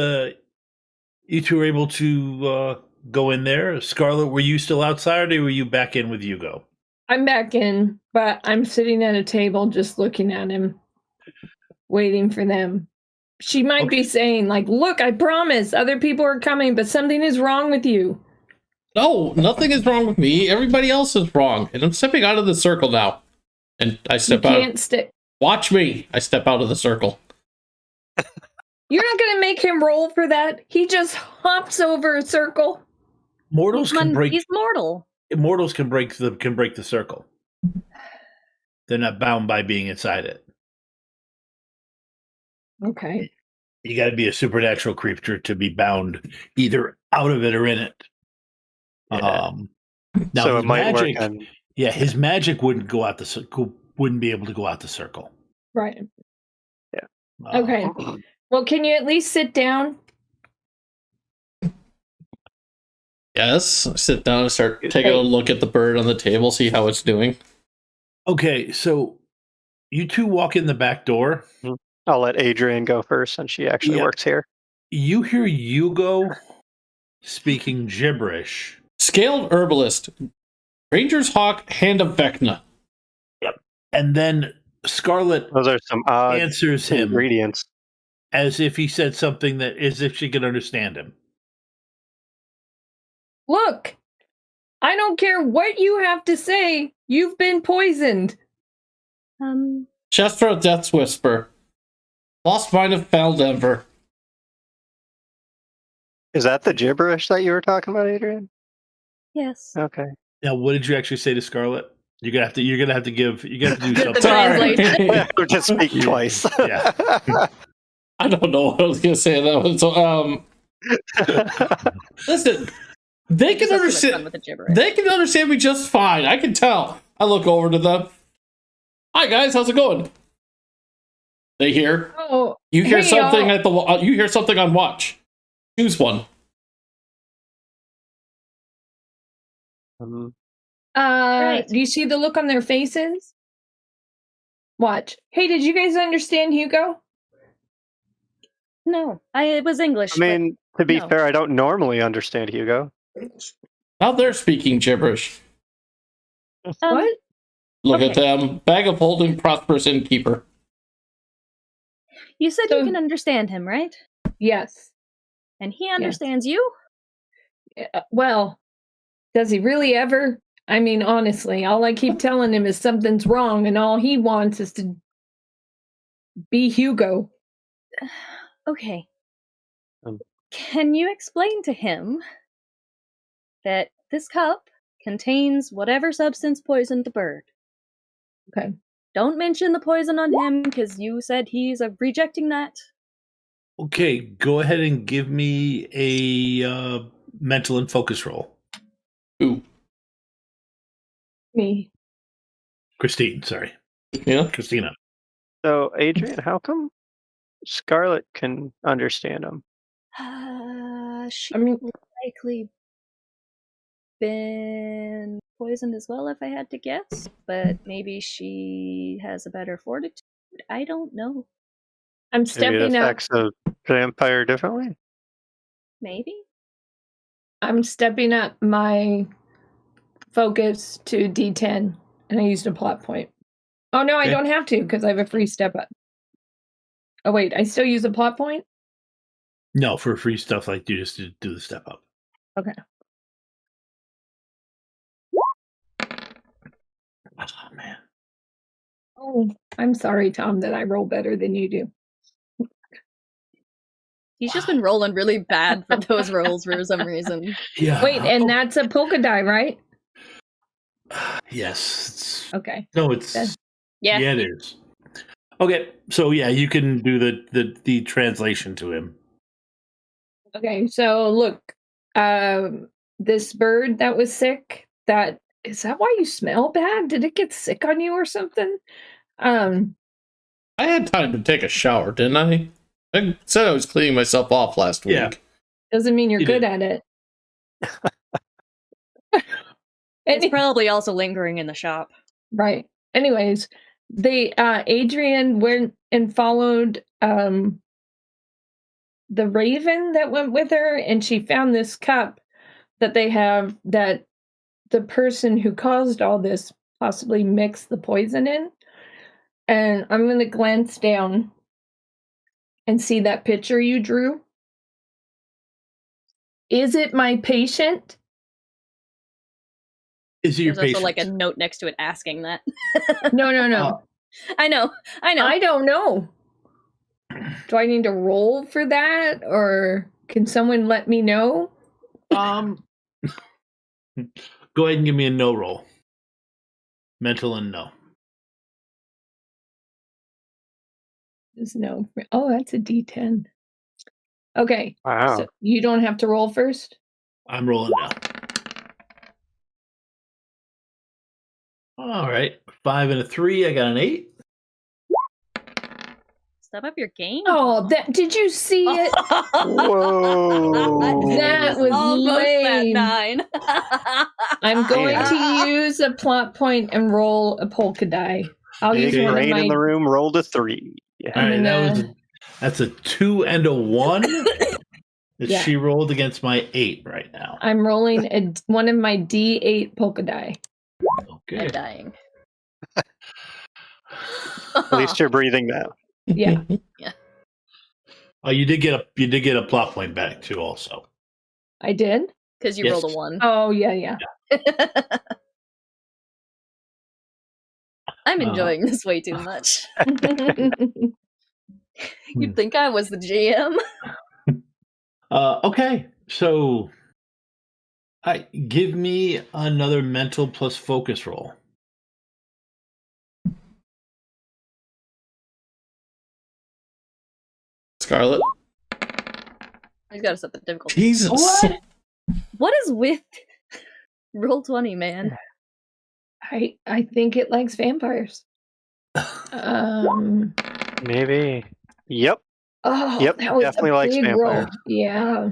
you two were able to go in there. Scarlet, were you still outside, or were you back in with Hugo? I'm back in, but I'm sitting at a table just looking at him, waiting for them. She might be saying, like, look, I promise other people are coming, but something is wrong with you. No, nothing is wrong with me. Everybody else is wrong. And I'm stepping out of the circle now. And I You step out. can't stick. Watch me. I step out of the circle. You're not going to make him roll for that. He just hops over a circle. Mortals can break. He's mortal. Immortals can break the circle. They're not bound by being inside it. Okay. You got to be a supernatural creature to be bound either out of it or in it. Yeah. Now So his it might magic, work on. his magic wouldn't go out the circle. Wouldn't be able to go out the circle. Right. Uh, Okay. Well, can you at least sit down? Yes. I sit down and start taking a look at the bird on the table, see how it's doing. Okay, so you two walk in the back door. I'll let Adrian go first since she actually Yeah. works here. You hear Hugo speaking gibberish. Scaled herbalist. Ranger's Hawk, Hand of Vecna. And then Scarlet Those are some odd answers him ingredients. as if he said something that as if she could understand him. Look, I don't care what you have to say. You've been poisoned. Chestra Death's Whisper. Lost Mine of Faldenver. Is that the gibberish that you were talking about, Adrian? Yes. Okay. Now, what did you actually say to Scarlet? You're gonna have to do something. Sorry. Or just speak twice. Yeah. I don't know what I was going to say on that one. So, listen, they can Just have too much fun understand. with the gibberish. They can understand me just fine. I can tell. I look over to them. Hi guys, how's it going? They hear. Oh, You hear hey, something y'all. at the. You hear something on watch. Choose one. Right. Do you see the look on their faces? Watch. Hey, did you guys understand Hugo? No, it was English. I mean, to be no. fair, I don't normally understand Hugo. Now they're speaking gibberish. but, What? Look at Okay. them. Bag of holding, prosperous innkeeper. You said So- you can understand him, right? Yes. And he understands you? Well, does he really ever? I mean, honestly, all I keep telling him is something's wrong, and all he wants is to be Hugo. Okay. Um. Can you explain to him that this cup contains whatever substance poisoned the bird? Okay. Don't mention the poison on him, because you said he's rejecting that. Okay, go ahead and give me a mental and focus roll. Ooh. Me. Christine, sorry. Yeah. Christina. So, Adrian, how come Scarlet can understand him? She I mean, likely been poisoned as well, if I had to guess. But maybe she has a better fortitude. I don't know. I'm Maybe it stepping up. affects a vampire differently? Maybe. I'm stepping up my focus to D10, and I used a plot point. Oh no, I Okay. don't have to because I have a free step up. Oh wait, I still use a plot point? No, for free stuff like you just do the step up. Okay. Oh man. Oh, I'm sorry, Tom, that I roll better than you do. He's just been rolling really bad for those rolls for some reason. Yeah. Wait, and that's a polka die, right? Yes. Okay. No, it's That's- Yeah. it is. Okay, so yeah, you can do the translation to him. Okay, so look, this bird that was sick, is that why you smell bad? Did it get sick on you or something? I had time to take a shower, didn't I? I said I was cleaning myself off last week. Yeah. Doesn't mean you're You good did. at it. It's probably also lingering in the shop. Right. Anyways, Adrian went and followed the raven that went with her, and she found this cup that they have that the person who caused all this possibly mixed the poison in. And I'm going to glance down and see that picture you drew. Is it my patient? Is he your There's patient? also like a note next to it asking that. No. I know. I don't know. Do I need to roll for that, or can someone let me know? Go ahead and give me a no roll. Mental and no. There's no. Oh, that's a D10. Okay. Wow. So you don't have to roll first? I'm rolling now. All right. 5 and a 3. I got an 8. Step up your game. Oh, did you see it? Whoa. That was almost lame. that 9. I'm going Damn. to use a plot point and roll a polka die. I'll Big use one of brain my. in the room rolled a 3. Yeah. All right, gonna- that's a 2 and a 1 that Yeah. she rolled against my 8 right now. I'm rolling one of my D8 polka die. Okay. I'm dying. At least you're breathing now. Yeah. Oh, you did get a plot point back too. Also, I did. Because you Yes. rolled a 1. Oh yeah. I'm enjoying this way too much. Hmm. You'd think I was the GM. okay. So, give me another mental plus focus roll. Scarlet. He's got to set the difficulty. Jesus. What? What is with roll 20, man? I think it likes vampires. Maybe. Yep. Oh, Yep, that was definitely a likes big roll. vampires. Yeah.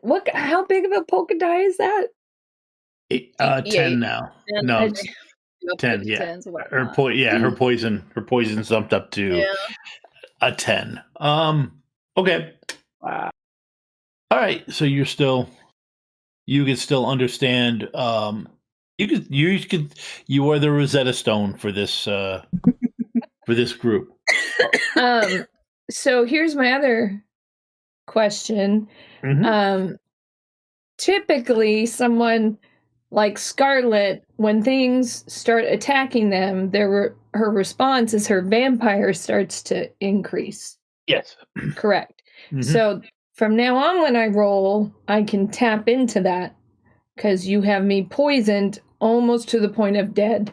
Look, how big of a polka die is that? 10 now. And No, it's- Up 10, to yeah. 10s, whatnot. her poison jumped up to Yeah. a 10. Okay. Wow. All right. So you can still understand. You are the Rosetta Stone for this for this group. So here's my other question. Mhm. Typically, someone like Scarlet, when things start attacking them, her response is her vampire starts to increase. Yes. Correct. Mhm. So from now on, when I roll, I can tap into that because you have me poisoned almost to the point of dead.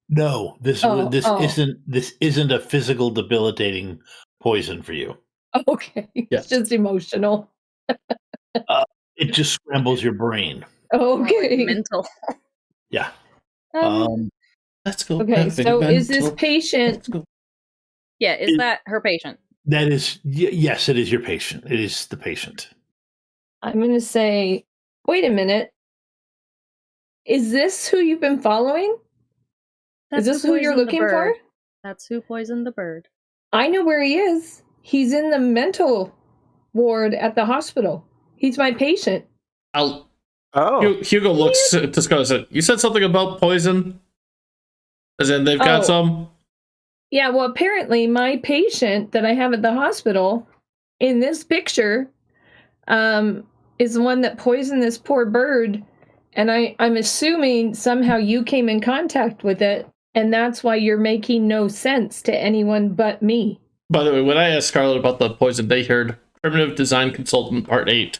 No, this isn't a physical debilitating poison for you. Okay, it's Yes. just emotional. It just scrambles your brain. More like Okay. mental. Yeah. Let's go. Okay, having so is this mental- patient? Let's go. Yeah, is that her patient? That is yes, it is your patient. It is the patient. I'm going to say, wait a minute. Is this who you've been following? Is this who you're poisoned the looking for? bird. That's who poisoned the bird. I know where he is. He's in the mental ward at the hospital. He's my patient. Oh. Oh, Hugo looks to Scarlet and said, "You said something about poison? As in, they've got Oh. some?" Yeah, well, apparently my patient that I have at the hospital in this picture is the one that poisoned this poor bird. And I'm assuming somehow you came in contact with it, and that's why you're making no sense to anyone but me. By the way, when I asked Scarlet about the poison, they heard Primitive Design Consultant Part 8.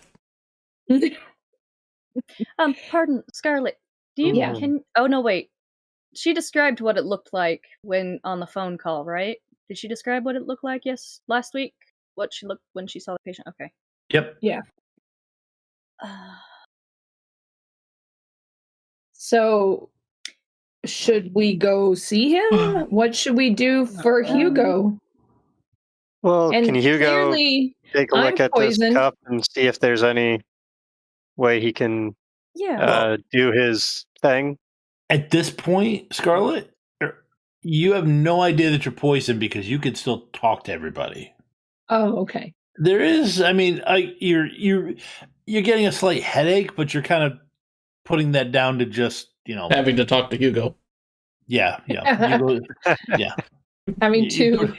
Pardon, Scarlet. Do you Yeah. Oh no, wait. She described what it looked like when on the phone call, right? Did she describe what it looked like last week? What she looked when she saw the patient? Okay. Yep. Yeah. So, should we go see him? What should we do for Hugo? well, And can Hugo clearly, take a I'm look at poisoned. this cup and see if there's any way he can Yeah. do his thing? At this point, Scarlet, you have no idea that you're poisoned because you can still talk to everybody. Oh, okay. There is, I mean, you're getting a slight headache, but you're kind of putting that down to just Having to talk to Hugo. yeah. Yeah. Having to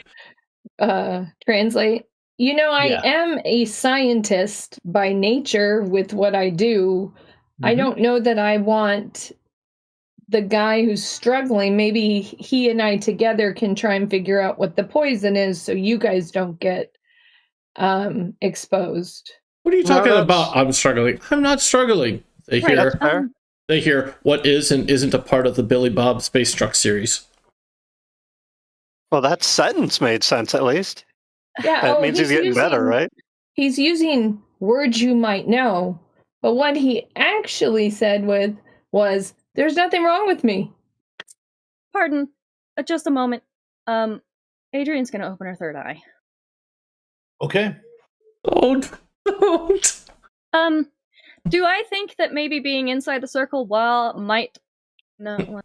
translate. I Yeah. am a scientist by nature with what I do. I Mhm. don't know that I want the guy who's struggling. Maybe he and I together can try and figure out what the poison is so you guys don't get exposed. What are you No, talking that's- about? I'm struggling. I'm not struggling. They Right, hear That's fair. they hear what is and isn't a part of the Billy Bob Space Truck series. Well, that sentence made sense at least. Yeah, That means he's getting better, right? He's using words you might know, but what he actually said was, "There's nothing wrong with me." Pardon. Just a moment. Adrian's gonna open her third eye. Okay. Don't. Do I think that maybe being inside the circle might no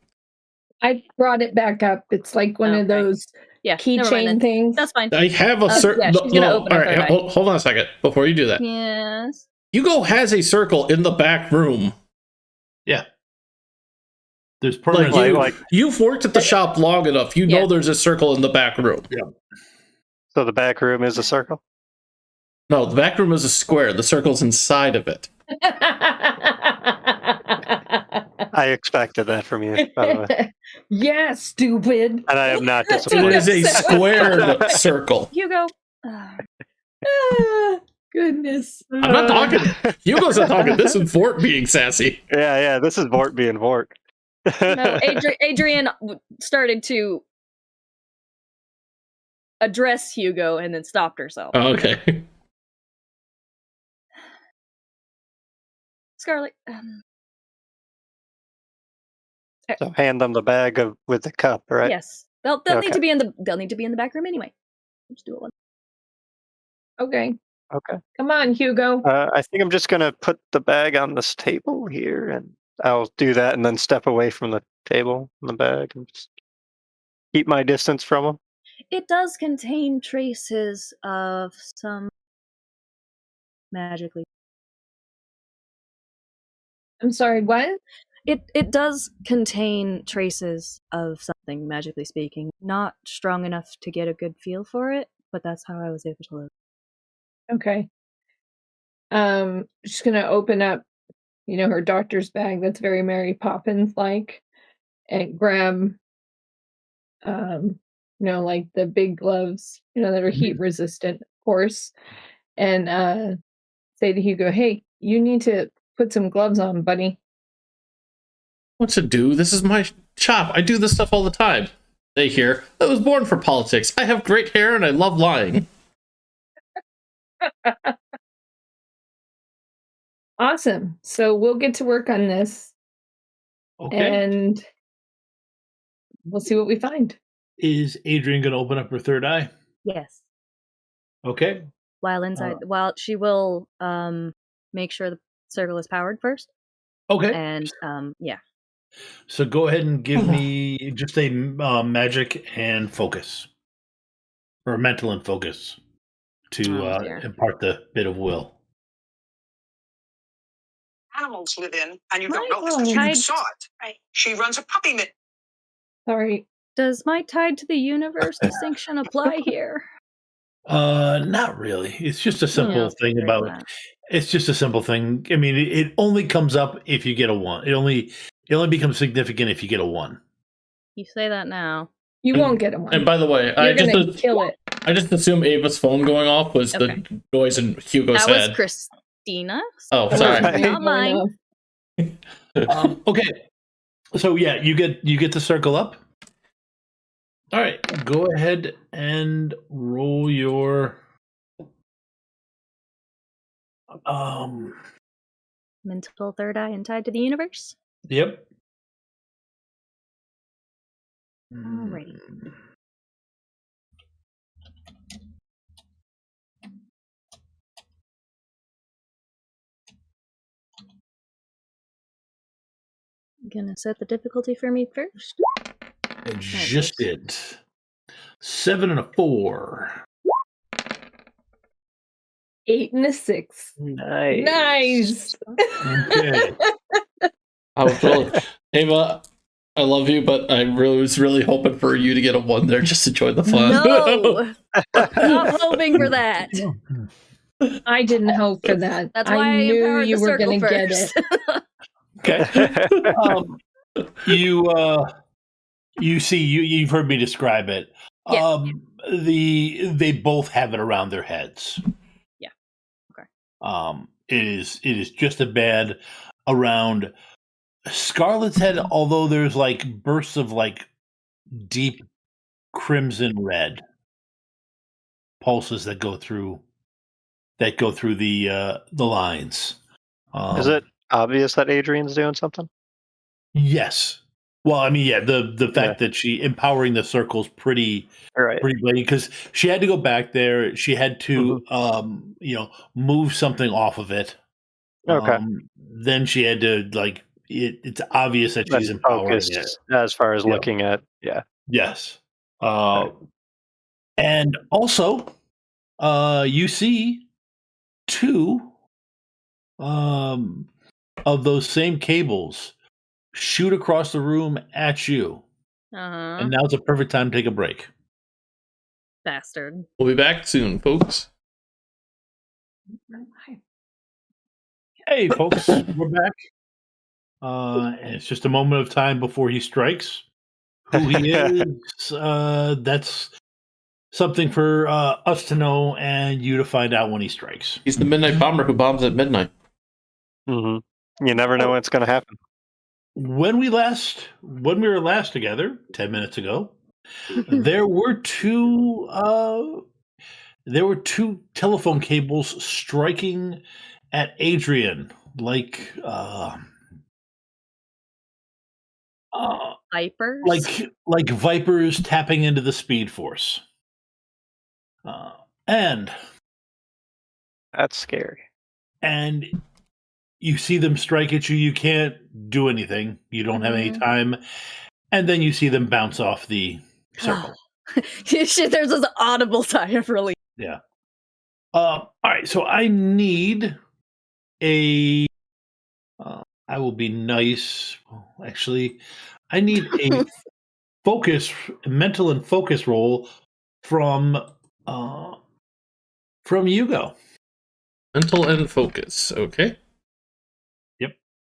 I brought it back up. It's like one of Okay. those yeah, never mind keychain then. things. That's fine. I have a circle. yeah, she's gonna open her all right, third eye. hold on a second before you do that. Yes. Hugo has a circle in the back room. Yeah. There's permanent. You've worked at the shop long enough. You know there's a circle in the back room. Yeah. So the back room is a circle? No, the back room is a square. The circle's inside of it. I expected that from you, by the way. Yeah, stupid. And I am not It disappointed. is a squared circle. Hugo. Ah, goodness. I'm not talking. Hugo's not talking. This is Fort being sassy. Yeah, this is Vort being Vort. No, Adrian started to address Hugo and then stopped herself. Oh, okay. Scarlet. So hand them the bag with the cup, right? Yes, they'll need Okay. to be in the back room anyway. Just do it one. Okay. Okay. Come on, Hugo. I think I'm just going to put the bag on this table here, and I'll do that and then step away from the table and the bag and just keep my distance from them. It does contain traces of some magically. I'm sorry, what? It does contain traces of something magically speaking. Not strong enough to get a good feel for it, but that's how I was able to live. Okay. She's gonna open up, her doctor's bag that's very Mary Poppins like, and grab, like the big gloves, that are heat resistant, of course, and say to Hugo, "Hey, you need to put some gloves on, buddy." What to do? This is my shop. I do this stuff all the time. They hear, I was born for politics. I have great hair and I love lying. Awesome. So we'll get to work on this, Okay. and we'll see what we find. Is Adrian going to open up her third eye? Yes. Okay. While inside, while she will make sure the circle is powered first. Okay. And yeah. So go ahead and give me just a magic and focus, or mental and focus, to impart the bit of will. Animals live in, and you don't My know this because you God. saw it. Right. She runs a puppy mitt. Sorry. Does my tied to the universe distinction apply here? Not really. It's just a simple thing there's about. that. It's just a simple thing. I mean, it only comes up if you get a 1. It only becomes significant if you get a 1. You say that now. You won't get a 1. And by the way, You're gonna kill it. I just assume Ava's phone going off was Okay. the noise in Hugo's That head. was Christina. Oh, sorry. Right. Not mine. Okay. So yeah, you get the circle up. All right, go ahead and roll your Mental third eye and tied to the universe. Yep. Alrighty. Gonna set the difficulty for me first. It just did. 7 and a 4. 8 and a 6. Nice. Okay. I was really, Ava, I love you, but I was really hoping for you to get a 1 there just to join the fun. No! Not hoping for that. I didn't hope for that. That's why I knew empowered you the were circle going to get first. it. Okay. You see, you've heard me describe it. Yeah. They both have it around their heads. Yeah. Okay. It is just as bad around Scarlet's head, although there's like bursts of like deep crimson red pulses that go through the lines. Is it obvious that Adrian's doing something? Yes. Well, I mean, yeah, the fact that she empowering the circle's pretty blatant, because she had to go back there. She had to, move something off of it. Okay. Then she had to it's obvious that she's empowering it. As far as looking at, Yes. And also, you see 2 of those same cables shoot across the room at you. And now's a perfect time to take a break. Bastard. We'll be back soon, folks. Hey, folks, we're back. And it's just a moment of time before he strikes. Who he is, that's something for us to know and you to find out when he strikes. He's the midnight bomber who bombs at midnight. Mm-hmm. You never know what's going to happen. When we were last together 10 minutes ago, there were two telephone cables striking at Adrian like Vipers? like vipers tapping into the speed force. And that's scary. And you see them strike at you. You can't do anything. You don't have any time. And then you see them bounce off the circle. There's this audible sigh of relief. Yeah. All right. So I need a. I will be nice. Actually, I need a mental and focus roll from From Hugo. Mental and focus. Okay.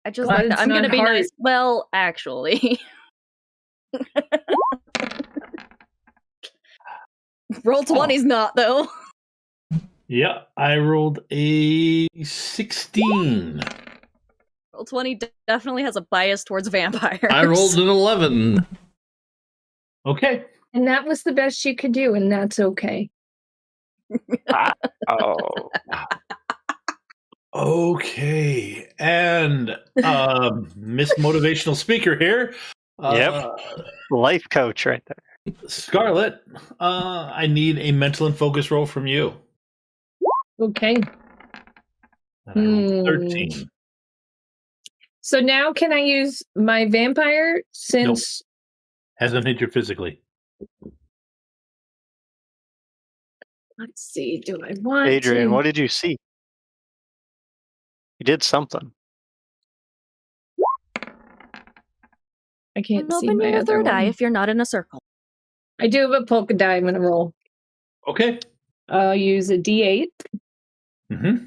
I just Glad like that. it's I'm gonna not be hard. nice. Well, actually. Roll 20's not, though. Yeah, I rolled a 16. Roll 20 definitely has a bias towards vampires. I rolled an 11. Okay. And that was the best you could do, and that's okay. Oh, Okay. And Miss Motivational Speaker here. Yep. Life coach right there. Scarlett, I need a mental and focus roll from you. Okay. And I rolled 13. So now can I use my vampire since Hasn't hit you physically. let's see, do I want Adrian, to what did you see? You did something. I can't see Open my your other third eye one. if you're not in a circle. I do have a polka dot I'm gonna roll. Okay. I'll use a D8. Mm-hmm.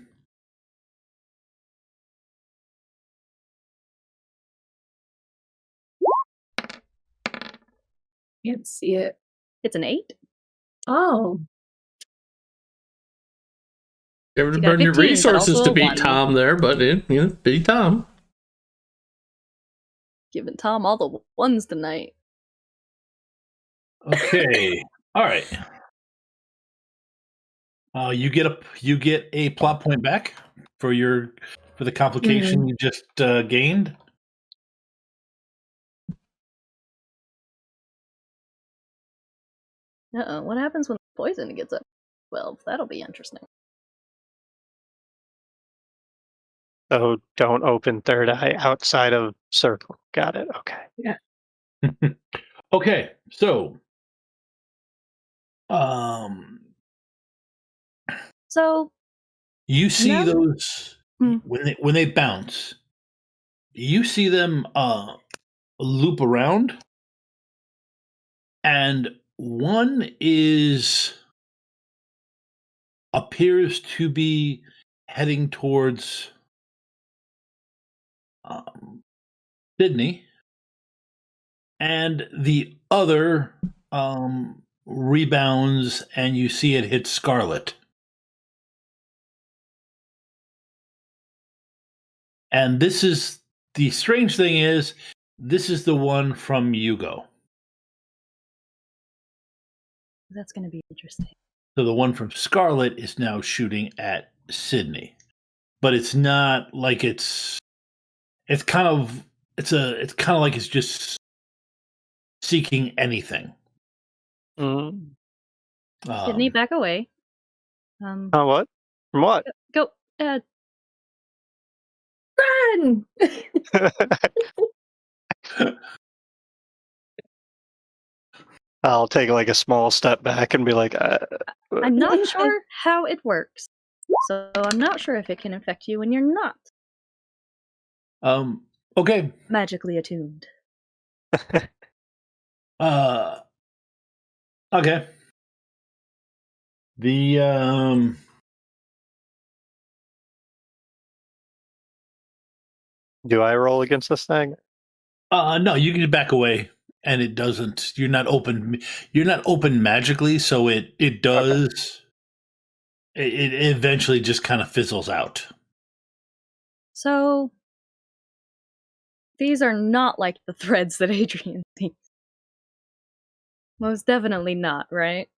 Can't see it. It's an 8. Oh. You ever You got burn your 15, but resources also to a beat 1. Tom there, but beat Tom. Giving Tom all the ones tonight. Okay. All right. You get a plot point back for the complication you just gained. Uh-oh, what happens when poison gets up 12? That'll be interesting. So don't open third eye outside of circle. Got it. Okay. Okay. So, So, you see No. those Mm. when they bounce. You see them loop around, and one appears to be heading towards Sydney, and the other rebounds, and you see it hit Scarlet. And this is the strange thing is this is the one from Hugo. that's going to be interesting. So the one from Scarlet is now shooting at Sydney. But it's not like it's kind of like it's just seeking anything. Mm. Sydney, back away. What? From what? Go. Run! I'll take like a small step back and be like, I'm not sure how it works. So I'm not sure if it can affect you when you're not Okay. magically attuned. Okay. The do I roll against this thing? no, you can back away, and it doesn't. You're not open magically, so it does. Okay. It eventually just kind of fizzles out. So these are not like the threads that Adrian sees. Most definitely not, right?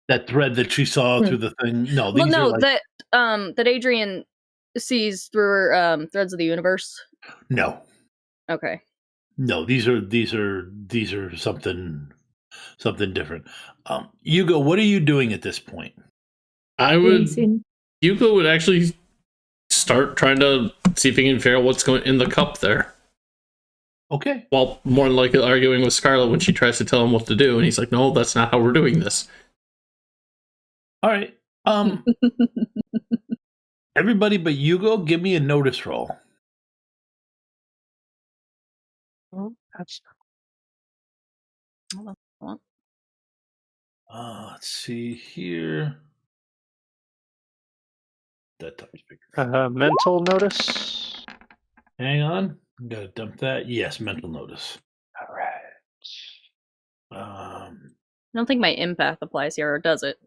That thread that she saw through the thing. No, these Well, no, are like, that Adrian sees through Threads of the Universe. no. Okay. No, these are something different. Hugo, what are you doing at this point? Hugo would actually start trying to see if he can figure out what's going in the cup there. Okay. Well, more than likely arguing with Scarlet when she tries to tell him what to do, and he's like, "No, that's not how we're doing this." All right. Everybody but Hugo, give me a notice roll. Well, that's Hold on. Let's see here. That type bigger. Mental notice. Hang on. I'm gonna dump that. Yes, mental notice. All right. I don't think my empath applies here, or does it?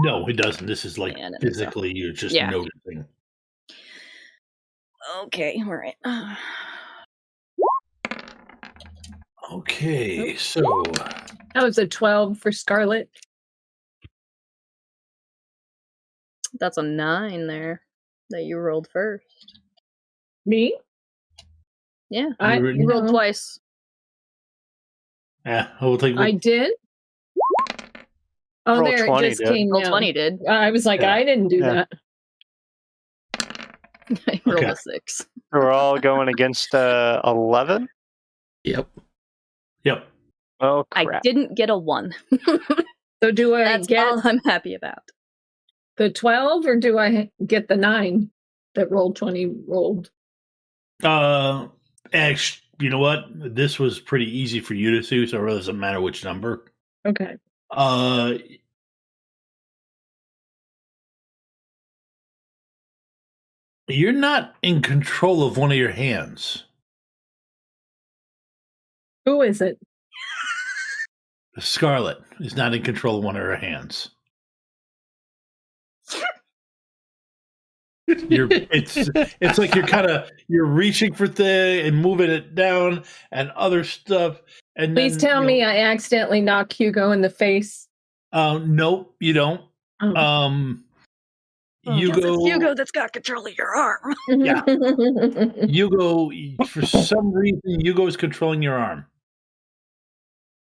No, it doesn't. This is like Yeah, I didn't think so. physically, you're just Yeah. noticing. Okay, all right. Okay, so That was a 12 for Scarlet. That's a 9 there that you rolled first. Me? Yeah, You you rolled no. twice. yeah, I will take. I did? Oh, Roll there 20 it just did. came Roll down. 20 did. I was like, Yeah. I didn't do Yeah. that. I rolled Okay. a 6. We're all going against 11. Yep. Yep. Oh I crap! didn't get a 1. So do I That's get all I'm happy about. the 12 or do I get the 9 that rolled 20 rolled? Actually, you know what? This was pretty easy for you to do, so it really doesn't matter which number. Okay. You're not in control of one of your hands. Who is it? Scarlet is not in control of one of her hands. It's like you're reaching for things and moving it down and other stuff. And Please then, tell me I accidentally knock Hugo in the face. Nope, you don't. Oh. Hugo, that's got control of your arm. Yeah. Hugo, for some reason, Hugo is controlling your arm.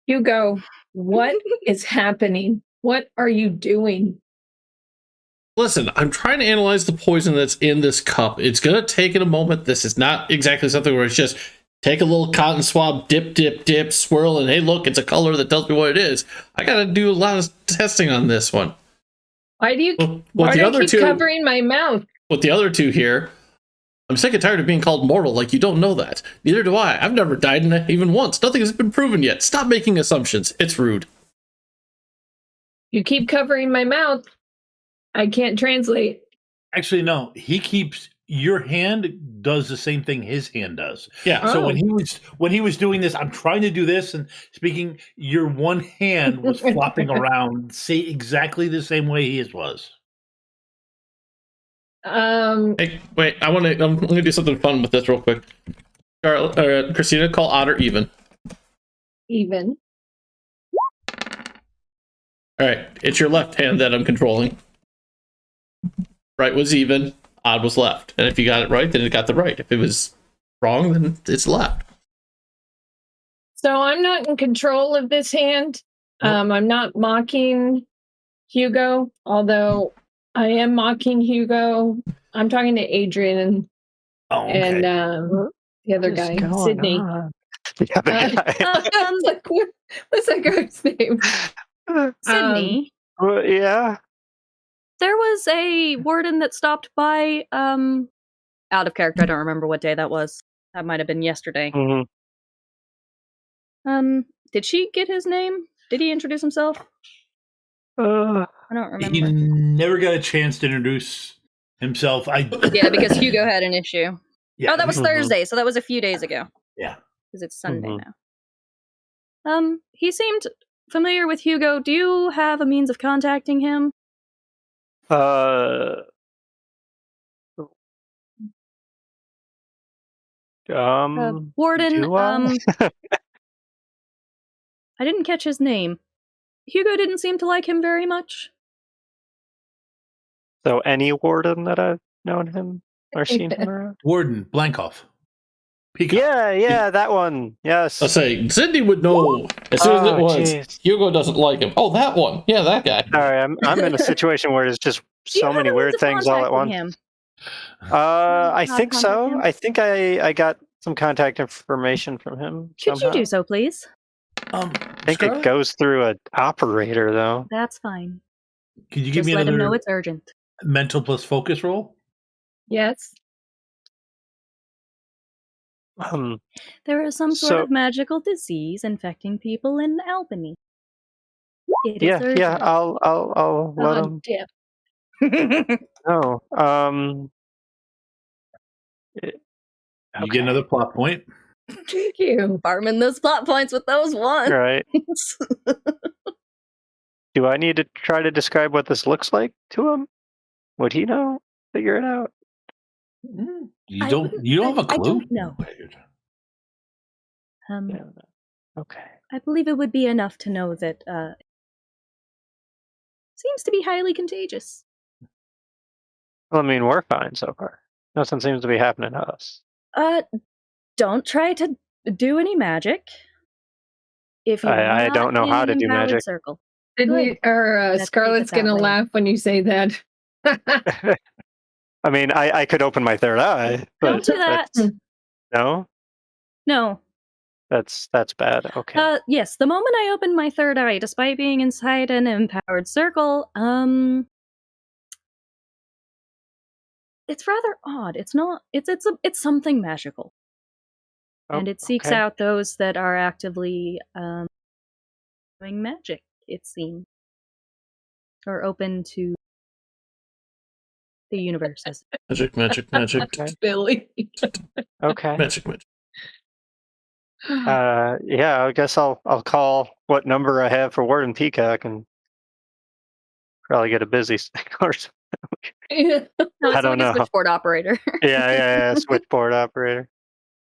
Hugo, what is happening? What are you doing? Listen, I'm trying to analyze the poison that's in this cup. It's going to take it a moment. This is not exactly something where it's just take a little cotton swab, dip, swirl, and hey, look, it's a color that tells me what it is. I got to do a lot of testing on this one. Why do you With the other keep two, covering my mouth? with the other two here, I'm sick and tired of being called mortal like you don't know that. Neither do I. I've never died in it even once. Nothing has been proven yet. Stop making assumptions. It's rude. You keep covering my mouth. I can't translate. Actually, no. Your hand does the same thing his hand does. Yeah. So Oh. when he was doing this, I'm trying to do this and speaking. Your one hand was flopping around, say exactly the same way his was. Hey, wait. I'm gonna do something fun with this real quick. Christina, call odd or even. Even. All right, it's your left hand that I'm controlling. Right was even, odd was left. And if you got it right, then it got the right. If it was wrong, then it's left. So I'm not in control of this hand. Nope. I'm not mocking Hugo, although I am mocking Hugo. I'm talking to Adrian Oh, okay. and the other What is guy, going Sydney. on? The other guy. It's like, what's that guy's name? Sydney, Well, yeah. there was a warden that stopped by, out of character, I don't remember what day that was. That might have been yesterday. Mhm. Did she get his name? Did he introduce himself? Uh, I don't He remember. never got a chance to introduce himself. Yeah, because Hugo had an issue. Yeah, Oh, that was Mhm. Thursday, so that was a few days ago. Yeah. Because it's Sunday Mhm. now. He seemed familiar with Hugo. Do you have a means of contacting him? Warden, do I? I didn't catch his name. Hugo didn't seem to like him very much. So any warden that I've known him or seen him around? Warden Blankoff. Peacock. Yeah, that one. Yes. I'll say, Sydney would know as soon as it Oh, was. jeez. Hugo doesn't like him. Oh, that one. Yeah, that guy. Sorry, I'm in a situation where there's just Do you so have many a means weird of things all at contacting once. him? I Not think contact so. him? I think I got some contact information from him. Could somehow. you do so, please? I think Scarlett, it goes through an operator, though. That's fine. could you give Just me let him know another it's urgent. mental plus focus roll? Yes. There is some sort So- of magical disease infecting people in Albany. It is Yeah, urgent. I'll let him Damn. know. You get another plot point. Thank you. Farming those plot points with those ones. Right. Do I need to try to describe what this looks like to him? Would he know? Figure it out. You don't have a clue? I don't know. Yeah. Okay. I believe it would be enough to know that seems to be highly contagious. Well, I mean, we're fine so far. Nothing seems to be happening to us. Don't try to do any magic. If you're I don't know not how in to an do empowered magic. circle. Didn't Good. you, or Let's leave it Scarlett's that gonna way. laugh when you say that. I mean, I could open my third eye, but Don't do that. no, No. that's bad. Okay. Yes, the moment I opened my third eye, despite being inside an empowered circle, it's rather odd. It's not. It's something magical, and it seeks okay. out those that are actively doing magic. It seems, or open to the universe. Magic. Billy. Okay. Magic. Yeah, I guess I'll call what number I have for Warden Peacock and probably get a busy or something. No, it's I don't like know. a switchboard operator. Yeah. Switchboard operator.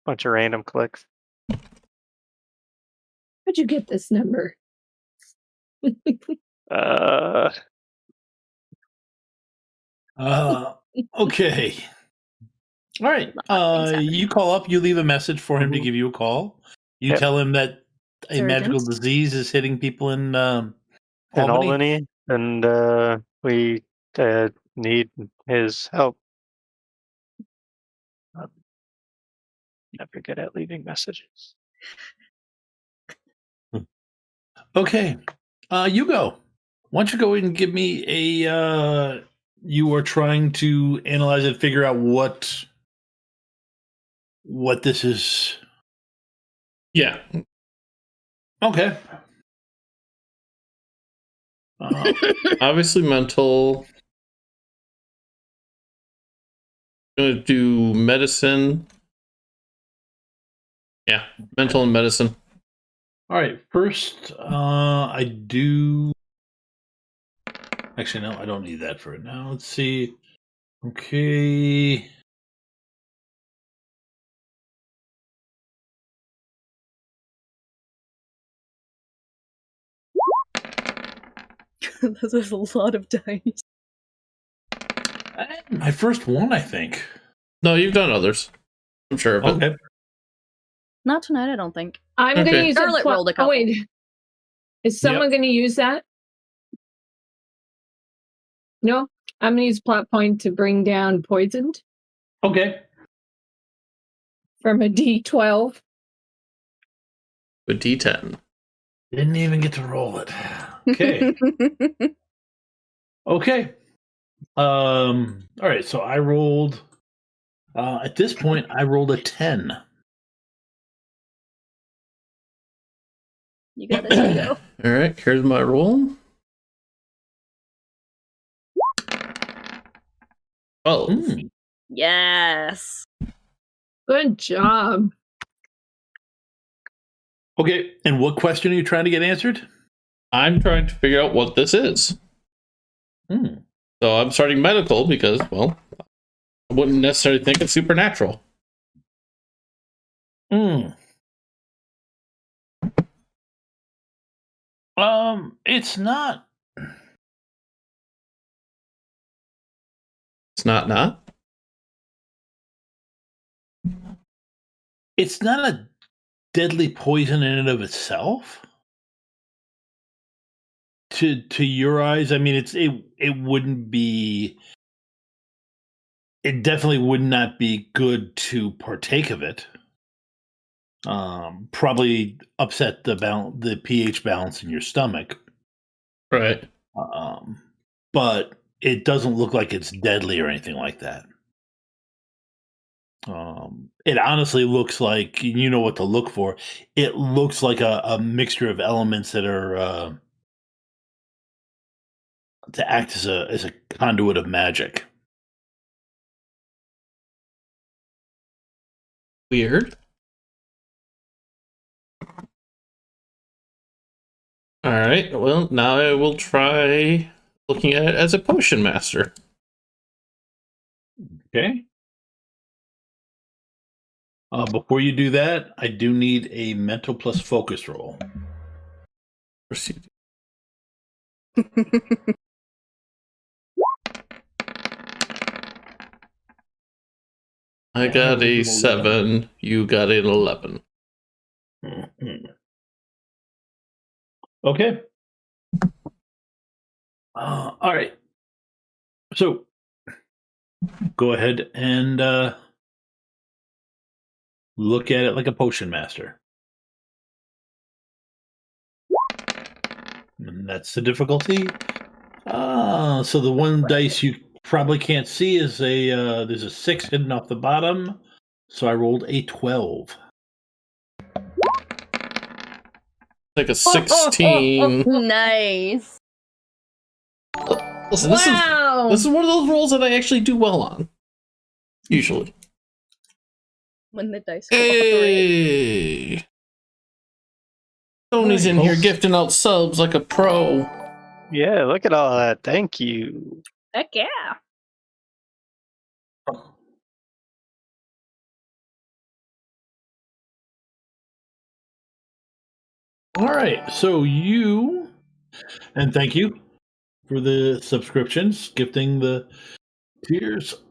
Bunch of random clicks. How'd you get this number? Okay. All right. You call up. You leave a message for him to give you a call. You Yep. tell him that a It's magical urgent. disease is hitting people in in Albany, and we need his help. I'm never good at leaving messages. Okay. You go. Why don't you go and give me a you are trying to analyze it, figure out what this is. Yeah. Okay. Obviously mental. Gonna do medicine. Yeah, mental and medicine. All right. First, I do. Actually, no, I don't need that for it now. Let's see. Okay. Those are a lot of dice. My first one, I think. No, you've done others. I'm sure of it. Okay. Not tonight, I don't think. I'm Okay. gonna use Scarlet rolled a couple. wait. Is someone gonna use that? No? I'm gonna use plot point to bring down poisoned Okay. from a D12. A D10. Didn't even get to roll it. Okay. Okay. All right. So I rolled. At this point, I rolled a 10. You got it, Hugo. All right, here's my roll. Oh, Yes. Good job. Okay. And what question are you trying to get answered? I'm trying to figure out what this is. So I'm starting medical because, well, I wouldn't necessarily think it's supernatural. It's not. It's not. It's not a deadly poison in and of itself. To your eyes, I mean, it wouldn't be. It definitely would not be good to partake of it. Probably upset the pH balance in your stomach. Right. But it doesn't look like it's deadly or anything like that. It honestly looks like, you know what to look for. It looks like a mixture of elements that are to act as a conduit of magic. Weird. All right. Well, now I will try looking at it as a potion master. Okay. Before you do that, I do need a mental plus focus roll. Proceed. I got a 7. You got an 11. Mhm. Okay. All right. So go ahead and look at it like a potion master. And that's the difficulty. So the one dice you probably can't see is there's a 6 hidden off the bottom. So I rolled a 12. Like a 16. Nice. Listen, Wow. this is one of those rolls that I actually do well on. Usually. When the dice cooperate. Hey! Tony's in here gifting out subs like a pro. Yeah, look at all that. Thank you. Heck yeah. All right. So and thank you for the subscriptions, gifting the tiers.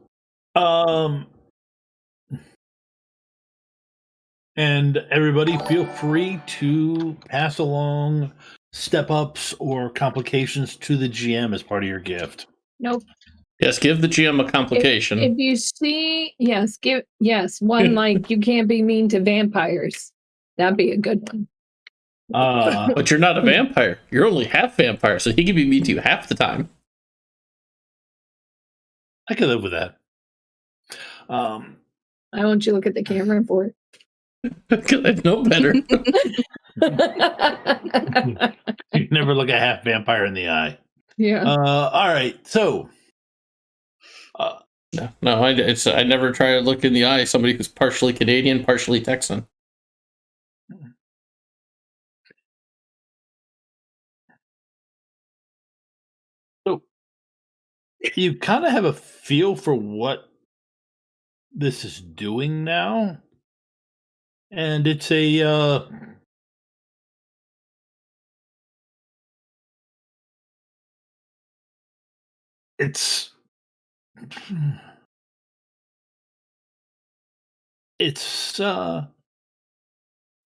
And everybody feel free to pass along step ups or complications to the GM as part of your gift. Nope. Yes, give the GM a complication. If you see, one like you can't be mean to vampires. That'd be a good one. But you're not a vampire. You're only half vampire, so he can be mean to you half the time. I could live with that. I want you to look at the camera for it. I know better. You never look a half vampire in the eye. Yeah. All right. So. No, I never try to look in the eye of somebody who's partially Canadian, partially Texan. So you kind of have a feel for what this is doing now, and it's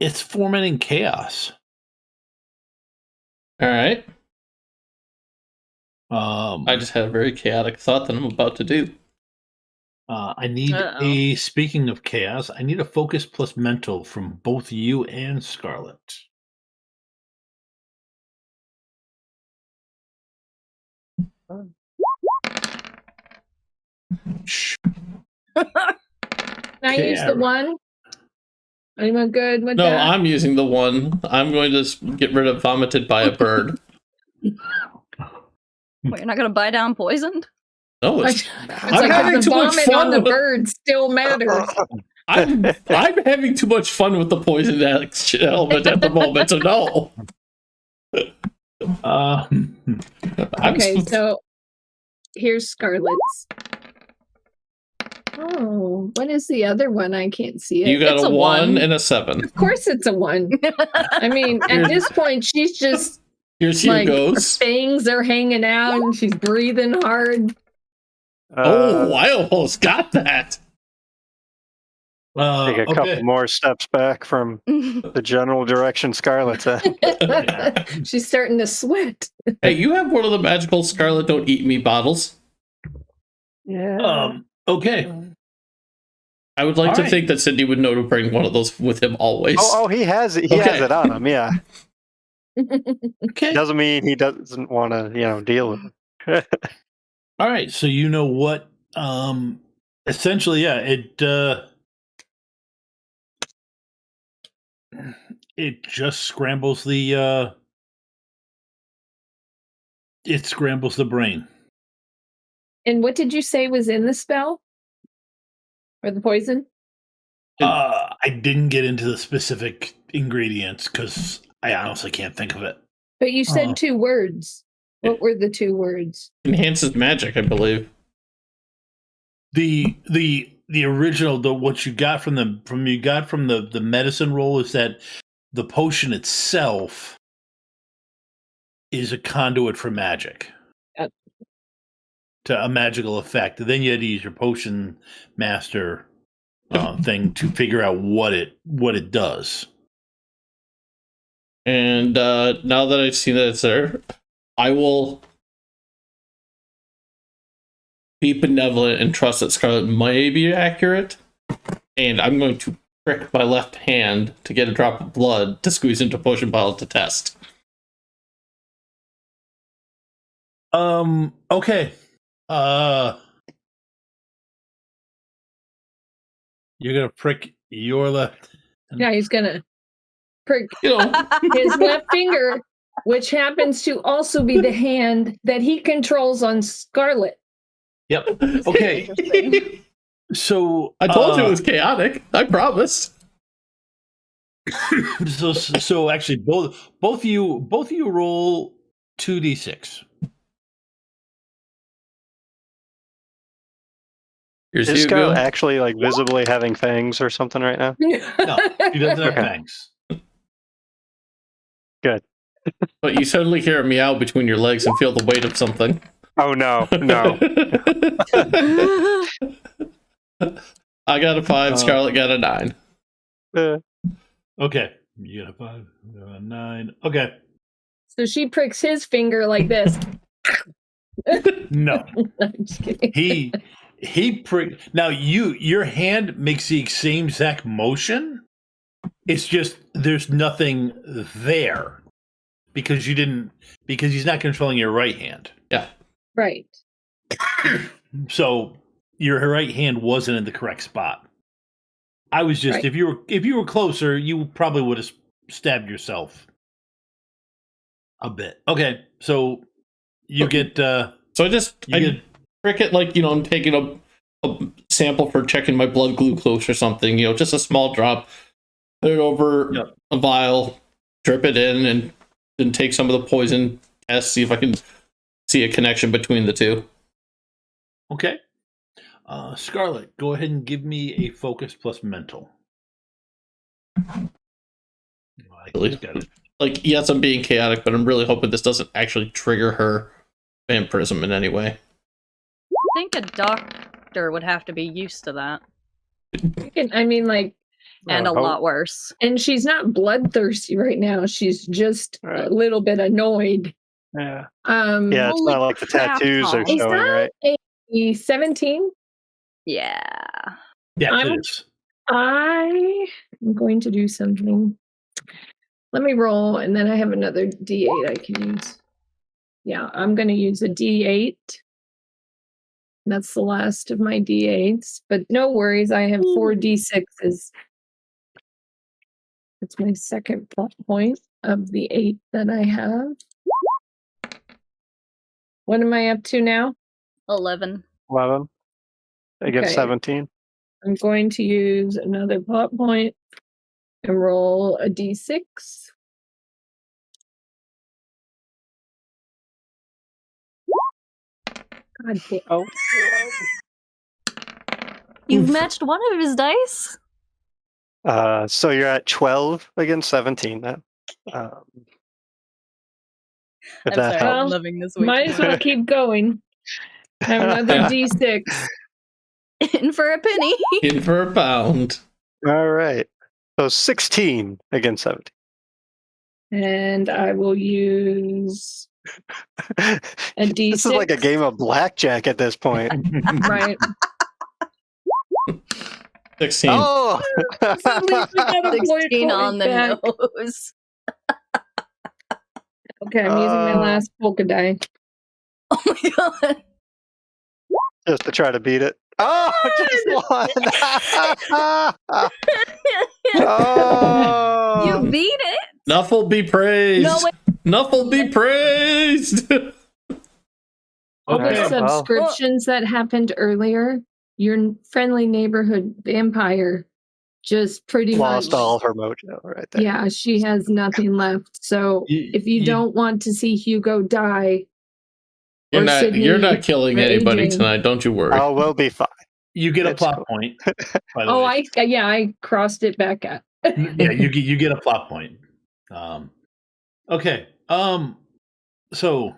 it's fomenting chaos. All right. I just had a very chaotic thought that I'm about to do. I need speaking of chaos, I need a focus plus mental from both you and Scarlet. Can I use the one? Are you good with that? No, I'm using the one. I'm going to get rid of vomited by a bird. Wait, you're not going to buy down poisoned? No, I'm having too much fun on the bird still matters. I'm having too much fun with the poison element at the moment, so no. Okay, so here's Scarlet's. Oh, what is the other one? I can't see it. You got a 1 and a 7. Of course it's a 1. I mean, at this point, she's just here's like, Hugo's. Her fangs are hanging out and she's breathing hard. I almost got that. Take a couple more steps back from the general direction Scarlet's at. She's starting to sweat. Hey, you have one of the magical Scarlet Don't Eat Me bottles. Yeah. Okay. I would like to think that Cindy would know to bring one of those with him always. Oh, he has it. He has it on him. Yeah. Okay. Doesn't mean he doesn't want to, deal with it. All right. So you know what? Essentially, yeah. It just scrambles the It scrambles the brain. And what did you say was in the spell? Or the poison? I didn't get into the specific ingredients because I honestly can't think of it. But you said 2 words. What were the 2 words? Enhances magic, I believe. The original, what you got from the medicine roll is that the potion itself is a conduit for magic. To a magical effect. Then you had to use your potion master thing to figure out what it does. And now that I've seen that it's there, I will be benevolent and trust that Scarlet may be accurate. And I'm going to prick my left hand to get a drop of blood to squeeze into a potion bottle to test. Okay. You're gonna prick your left. Yeah, he's gonna prick his left finger, which happens to also be the hand that he controls on Scarlet. Yep. Okay. So I told you it was chaotic. I promised. So actually, both of you roll 2d6. Here's Is Hugo. Scarlet actually like visibly having fangs or something right now? No, he doesn't have Okay. fangs. Good. But you suddenly hear a meow between your legs and feel the weight of something. Oh no, no. I got a 5, Scarlet got a 9. Okay, you got a 5, you got a 9. Okay, So she pricks his finger like this. no, I'm just kidding. he prick. Now your hand makes the same exact motion. It's just there's nothing there because he's not controlling your right hand. Yeah. Right. So your right hand wasn't in the correct spot. I was just Right. if you were closer, you probably would have stabbed yourself a bit. Okay, so you get So I prick it like, I'm taking a sample for checking my blood glucose or something, just a small drop. Put it over a vial, drip it in, and then take some of the poison test, see if I can see a connection between the two. Okay. Scarlet, go ahead and give me a focus plus mental. Really? Like, yes, I'm being chaotic, but I'm really hoping this doesn't actually trigger her vampirism in any way. I think a doctor would have to be used to that. And a lot worse. And she's not bloodthirsty right now. She's just a little bit annoyed. Yeah. Yeah, it's holy not like the crap, tattoos are Tom. Is showing, right? that a 17? Yeah. Yeah, it is. I'm going to do something. Let me roll, and then I have another D8 I can use. Yeah, I'm going to use a D8. That's the last of my D8s, but no worries. I have 4 D6s. That's my second plot point of the 8 that I have. What am I up to now? 11. 11 against Okay. 17. I'm going to use another plot point and roll a D6. God damn. Oh. You've matched one of his dice? So you're at 12 against 17 then. If I'm that sorry, helps. I'm loving this way Might too as well much. keep going. Have another D6. In for a penny. In for a pound. All right. So 16 against 17. And I will use a D6. This is like a game of blackjack at this point. Right. 16. Oh! So at least we got a point 16 on the back. nose. Okay, I'm using my last polka die. Oh my god. Just to try to beat it. Oh, just one. Oh. You beat it. Nuffle be praised. No, wait. Nuffle be praised. All the Okay, well. subscriptions that happened earlier, your friendly neighborhood vampire just pretty Lost much all her mojo right there. Yeah, she has nothing left. So if you don't want to see Hugo die, You're or not, Sydney you're not killing or anybody Adrian. tonight. Don't you worry. Oh, we'll be fine. You get a It's plot cool. point. By the Oh, way. I crossed it back up. Yeah, you get a plot point. Okay. So, all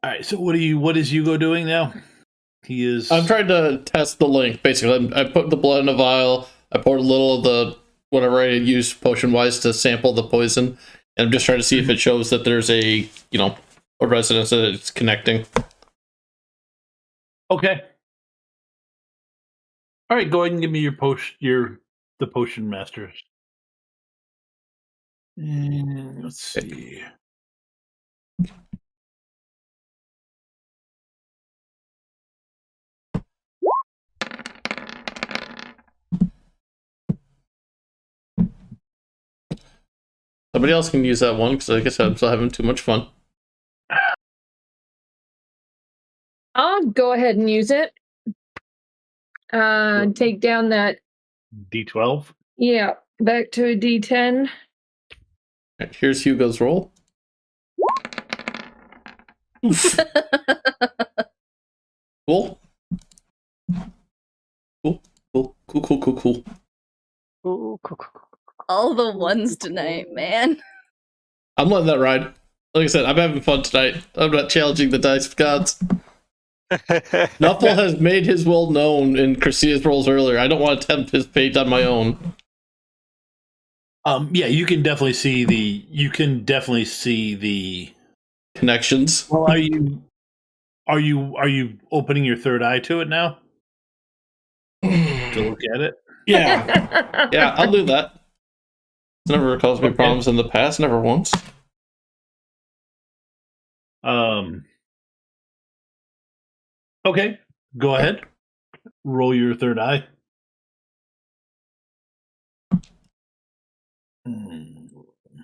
right. So what is Hugo doing now? He is. I'm trying to test the link. Basically, I put the blood in a vial. I poured a little of the whatever I used potion wise to sample the poison, and I'm just trying to see if it shows that there's a resonance that it's connecting. Okay. All right. Go ahead and give me your the potion masters. Let's see. Somebody else can use that one because I guess I'm still having too much fun. I'll go ahead and use it. Take down that D12. Yeah, back to a D10. Right, here's Hugo's roll. Oof. Cool. Cool. Ooh, cool. All the ones tonight, man. I'm letting that ride. Like I said, I'm having fun tonight. I'm not challenging the dice gods. Nuffle has made his will known in Christina's rolls earlier. I don't want to tempt his fate on my own. Yeah, you can definitely see the Connections. Well, are you opening your third eye to it now? To look at it? Yeah. Yeah, I'll do that. It's never caused me Okay. problems in the past, never once. Okay, go ahead. Roll your third eye.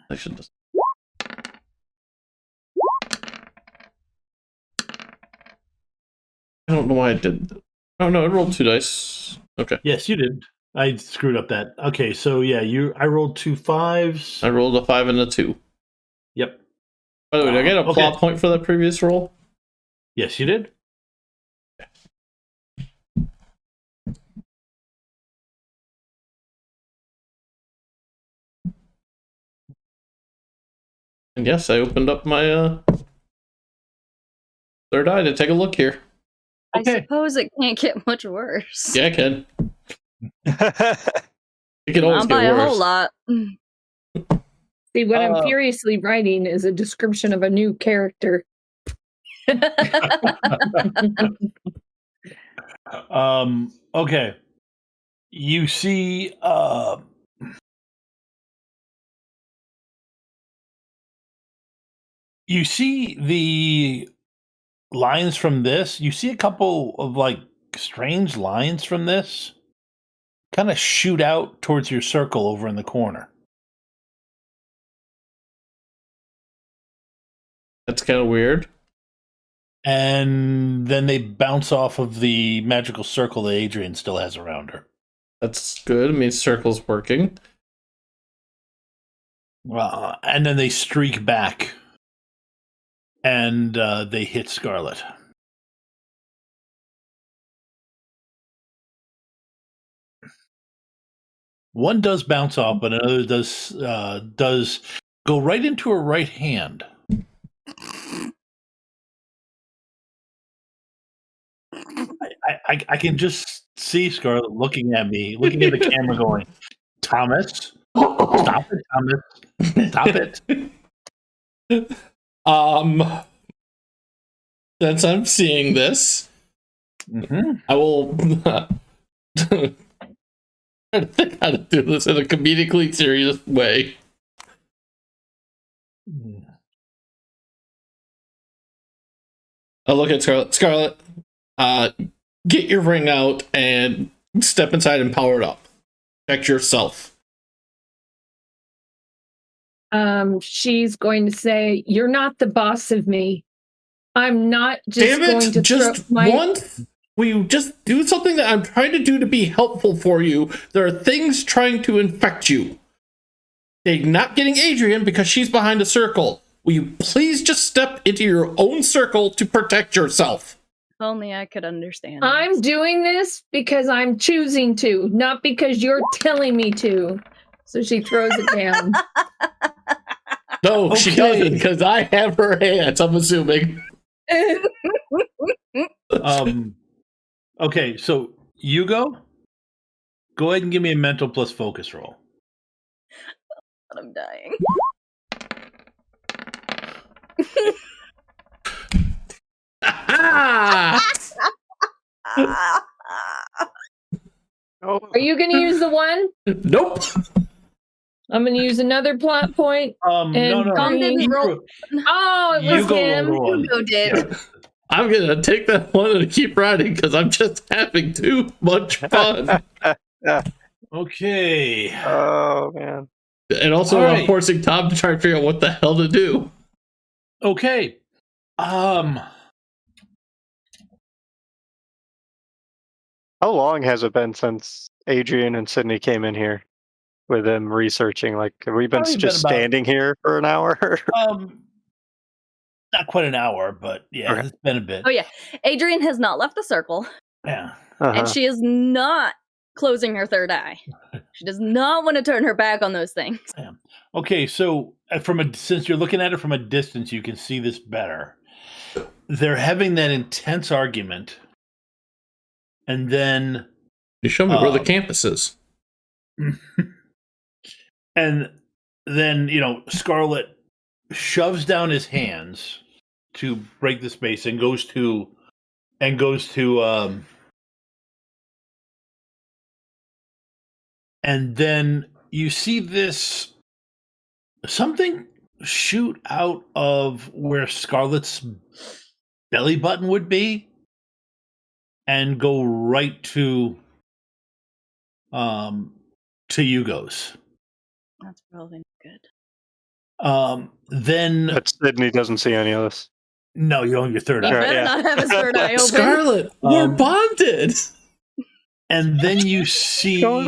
I should just. I don't know why I did that. Oh no, I rolled 2 dice. Okay. Yes, you did. I screwed up that. Okay, so yeah, I rolled 2 5s. I rolled a 5 and a 2. Yep. By the way, did I get a Okay. plot point for that previous roll? Yes, you did. And yes, I opened up my third eye to take a look here. I Okay. suppose it can't get much worse. Yeah, it can. It can always Not by get a worse. whole lot. See, what I'm furiously writing is a description of a new character. Okay. You see the lines from this. You see a couple of like strange lines from this kind of shoot out towards your circle over in the corner. That's kind of weird. And then they bounce off of the magical circle that Adrian still has around her. That's good. It means circle's working. And then they streak back. And they hit Scarlet. One does bounce off, but another does go right into her right hand. I can just see Scarlet looking at me, looking at the camera, going, "Thomas, stop it, Thomas, stop it." Since I'm seeing this, I will try to think how to do this in a comedically serious way. I'll look at Scarlet. Scarlet, get your ring out and step inside and power it up. Protect yourself. She's going to say, "You're not the boss of me. I'm not just Damn going it! to Just throw my. once. Will you just do something that I'm trying to do to be helpful for you? There are things trying to infect you. They're not getting Adrian because she's behind a circle. Will you please just step into your own circle to protect yourself? If only I could understand. I'm doing this because I'm choosing to, not because you're telling me to. So she throws it down. No, she doesn't, because I have her hands, I'm assuming. Okay, so Hugo, go ahead and give me a mental plus focus roll. I'm dying. Oh, Are you going to use the one? Nope. I'm going to use another plot point. No. Tom didn't roll. Oh, it was Hugo him. rolled the one. Hugo did. Yeah. I'm gonna take that one and keep riding because I'm just having too much fun. Okay. oh man. And also, All I'm right. forcing Tom to try and figure out what the hell to do. Okay. How long has it been since Adrian and Sydney came in here with them researching? Like, have we been Probably just been about- standing here for an hour? Not quite an hour, but yeah, Okay. it's been a bit. Oh yeah, Adrian has not left the circle, Yeah. Uh-huh. and she is not closing her third eye. She does not want to turn her back on those things. Okay, so since you're looking at it from a distance, you can see this better. They're having that intense argument, and then You show me where the campus is. and then Scarlet shoves down his hands to break the space and goes to and then you see this something shoot out of where Scarlet's belly button would be and go right to Hugo's. That's probably not good. Then But Sydney doesn't see any of this. no, you own your third He eye. better yeah. not have his third eye open. Scarlet, we're bonded. And then you see. Going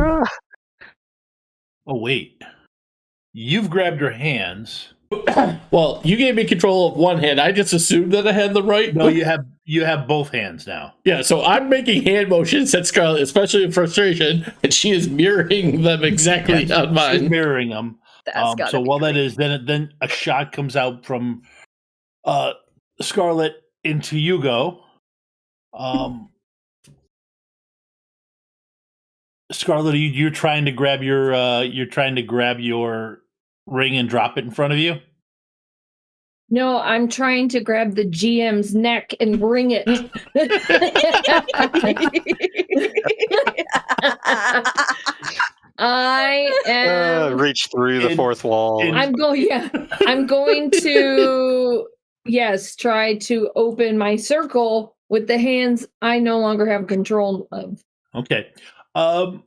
Oh wait, you've grabbed her hands. Well, you gave me control of one hand. I just assumed that I had the right. No, you have both hands now. Yeah, so I'm making hand motions at Scarlet, especially in frustration, and she is mirroring them exactly Yes, on she's mine. mirroring them. That's gotta So be while that great. is, then a shot comes out from Scarlet into Hugo. Scarlet, you're trying to grab your ring and drop it in front of you. No, I'm trying to grab the GM's neck and bring it. I am. reach through the In- fourth wall. I'm going. Yeah, I'm going to. Yes, try to open my circle with the hands I no longer have control of. Okay. All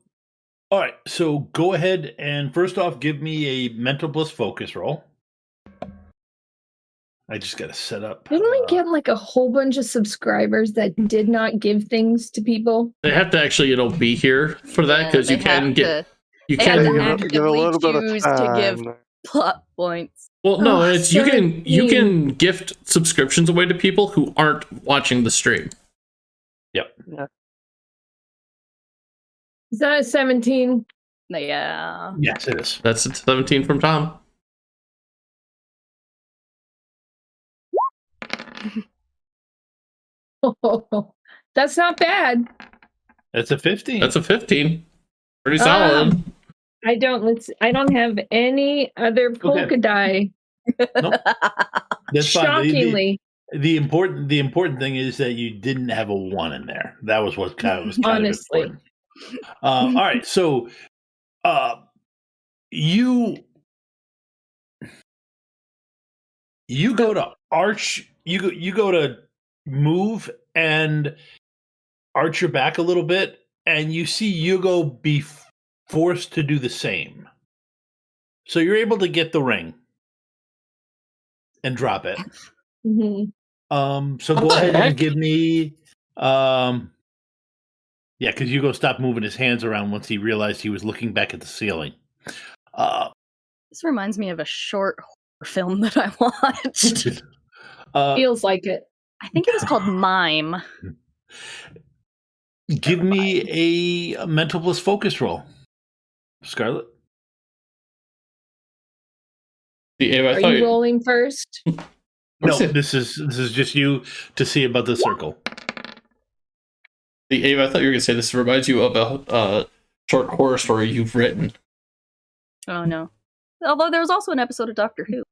right. So go ahead and first off, give me a mental plus focus roll. I just got to set up. Didn't we get like a whole bunch of subscribers that did not give things to people? They have to actually, be here for that because Yeah, you they have can get. You they have can. to give, actively give a little bit of choose time. to give plot points. Well, no, Oh, it's you can 17. gift subscriptions away to people who aren't watching the stream. Is that a 17? Yeah. Yes, it is. That's 17 from Tom. That's not bad. That's a 15. That's a 15. Pretty solid. I don't have any other polka die. Nope. That's fine. Shockingly. The important thing is that you didn't have a 1 in there. That was what kind of Honestly. important. All right, so you go to arch. You go to move and arch your back a little bit, and you see Hugo be forced to do the same. So you're able to get the ring and drop it. Mhm. So What go the ahead heck? and give me. Yeah, because Hugo stopped moving his hands around once he realized he was looking back at the ceiling. This reminds me of a short horror film that I watched. Feels like it. I think it was called Mime. Give me a mental plus focus roll, Scarlet. Ava, I Are thought you rolling first? No, this is just you to see about the circle. Ava, I thought you were going to say this reminds you of a short horror story you've written. Oh no. Although there was also an episode of Doctor Who.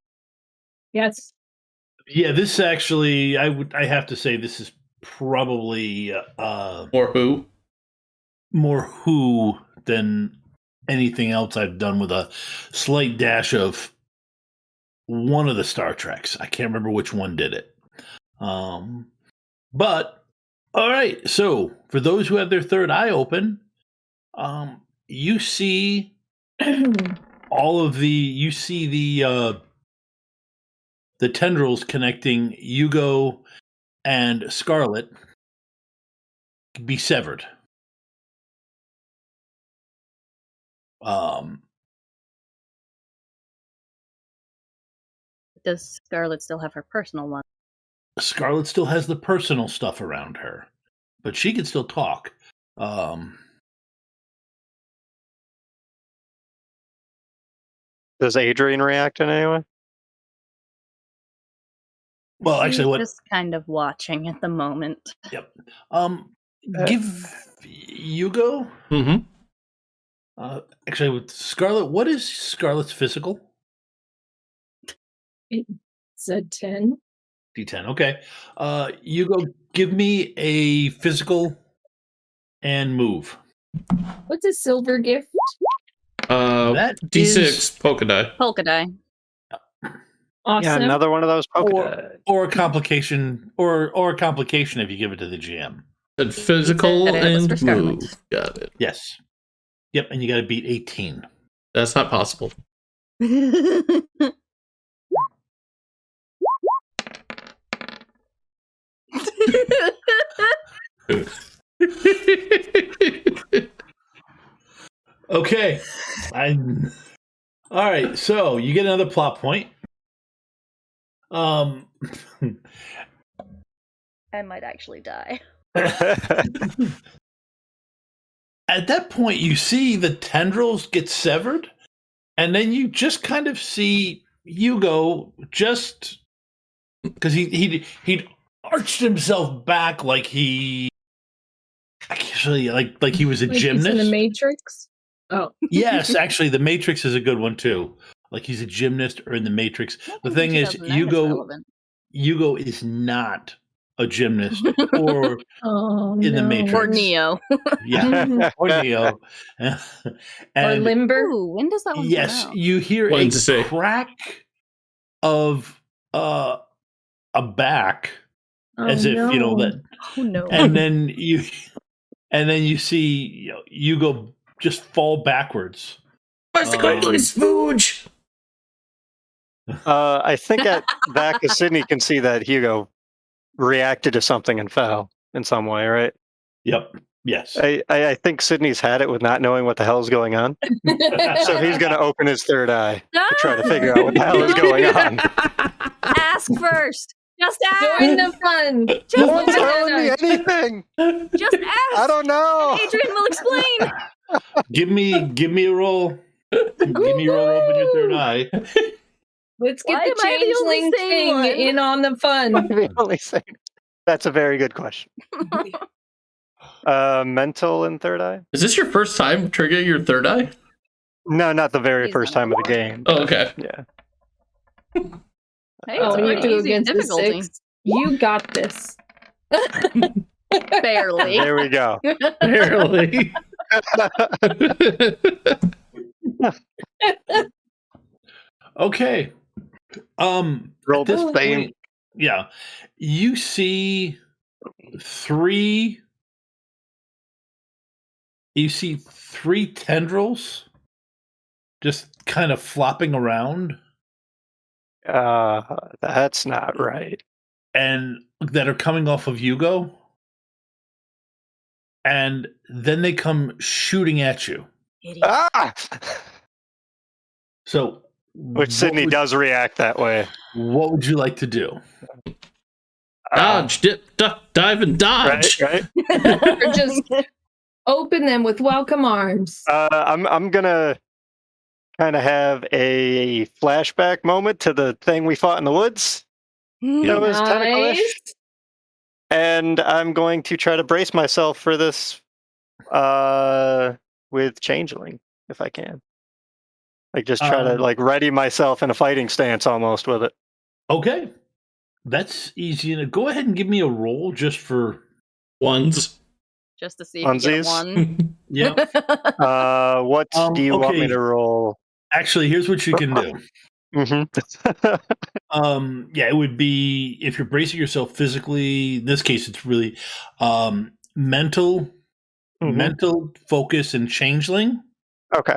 Yes. Yeah, this actually, I have to say, this is probably Or more Who than anything else I've done, with a slight dash of one of the Star Treks. I can't remember which one did it. But all right, so for those who have their third eye open, you see the tendrils connecting Hugo and Scarlet be severed. Does Scarlet still have her personal one? Scarlet still has the personal stuff around her, but she can still talk. Does Adrian react in any way? Well, She's actually, what? just kind of watching at the moment. Yep. Give Hugo. Mm-hmm. Actually, with Scarlet, what is Scarlet's physical? It's a 10. D10. Okay. Hugo, give me a physical and move. What's a silver gift? That D6 is- polka die. Polka die. Awesome. Yeah, another one of those polka Or a complication, or a complication if you give it to the GM. And physical He said it was for and Scarlet. move. Got it. Yes. Yep, and you got to beat 18. That's not possible. Okay. All right, so you get another plot point. I might actually die. At that point, you see the tendrils get severed, and then you just kind of see Hugo just because he'd arched himself back like he actually like he was a Like he's gymnast. in the Matrix. Oh. Yes, actually, the Matrix is a good one too. Like he's a gymnast or in the Matrix. The thing is, 2009 Hugo is not a gymnast or Oh, in the no. Matrix. Or Neo. Yeah, or Neo. Or And Limber. Ooh, when does that one yes, come out? you hear a Wednesday. crack of a back, Oh, as if you know no. that, Oh no. and then you see Hugo just fall backwards. Where's the crinkly spooge? I think at back of Sydney can see that Hugo reacted to something and fell in some way, right? Yep. Yes. I think Sydney's had it with not knowing what the hell's going on. So he's going to open his third eye to try to figure out what the hell is going on. Ask first. Just Join ask. the fun. No Just one's look telling me at us. anything. Just ask. I don't know. Adrian will explain. Give me a roll. Give me a roll. Open your third eye. Let's get Why the am I the only changeling sane thing one? in on the fun. The only thing. That's a very good question. Mental in third eye? Is this your first time triggering your third eye? No, not the very He's first on time of the board. game. Oh, okay. Yeah. Hey, Oh, it's you pretty do easy against the difficulty. 6. You got this. Barely. There we go. Barely. Okay. Roll At this the same. point, yeah, you see three. You see three tendrils just kind of flopping around. That's not right. and that are coming off of Hugo, and then they come shooting at you. Idiot. Ah! So, Which Sydney does react that way. What would you like to do? Dodge, dip, duck, dive, and dodge. Right. Or just open them with welcome arms. I'm gonna kind of have a flashback moment to the thing we fought in the woods. That was tentacle-ish. Nice. And I'm going to try to brace myself for this with changeling if I can. Like just try to like ready myself in a fighting stance almost with it. Okay. That's easy. Go ahead and give me a roll just for Ones. Just to see if you get Funsies? one. yeah. What do you want me to roll? Actually, here's what you can do. Mm-hmm. Yeah, it would be if you're bracing yourself physically. In this case, it's really mental focus and changeling. Okay.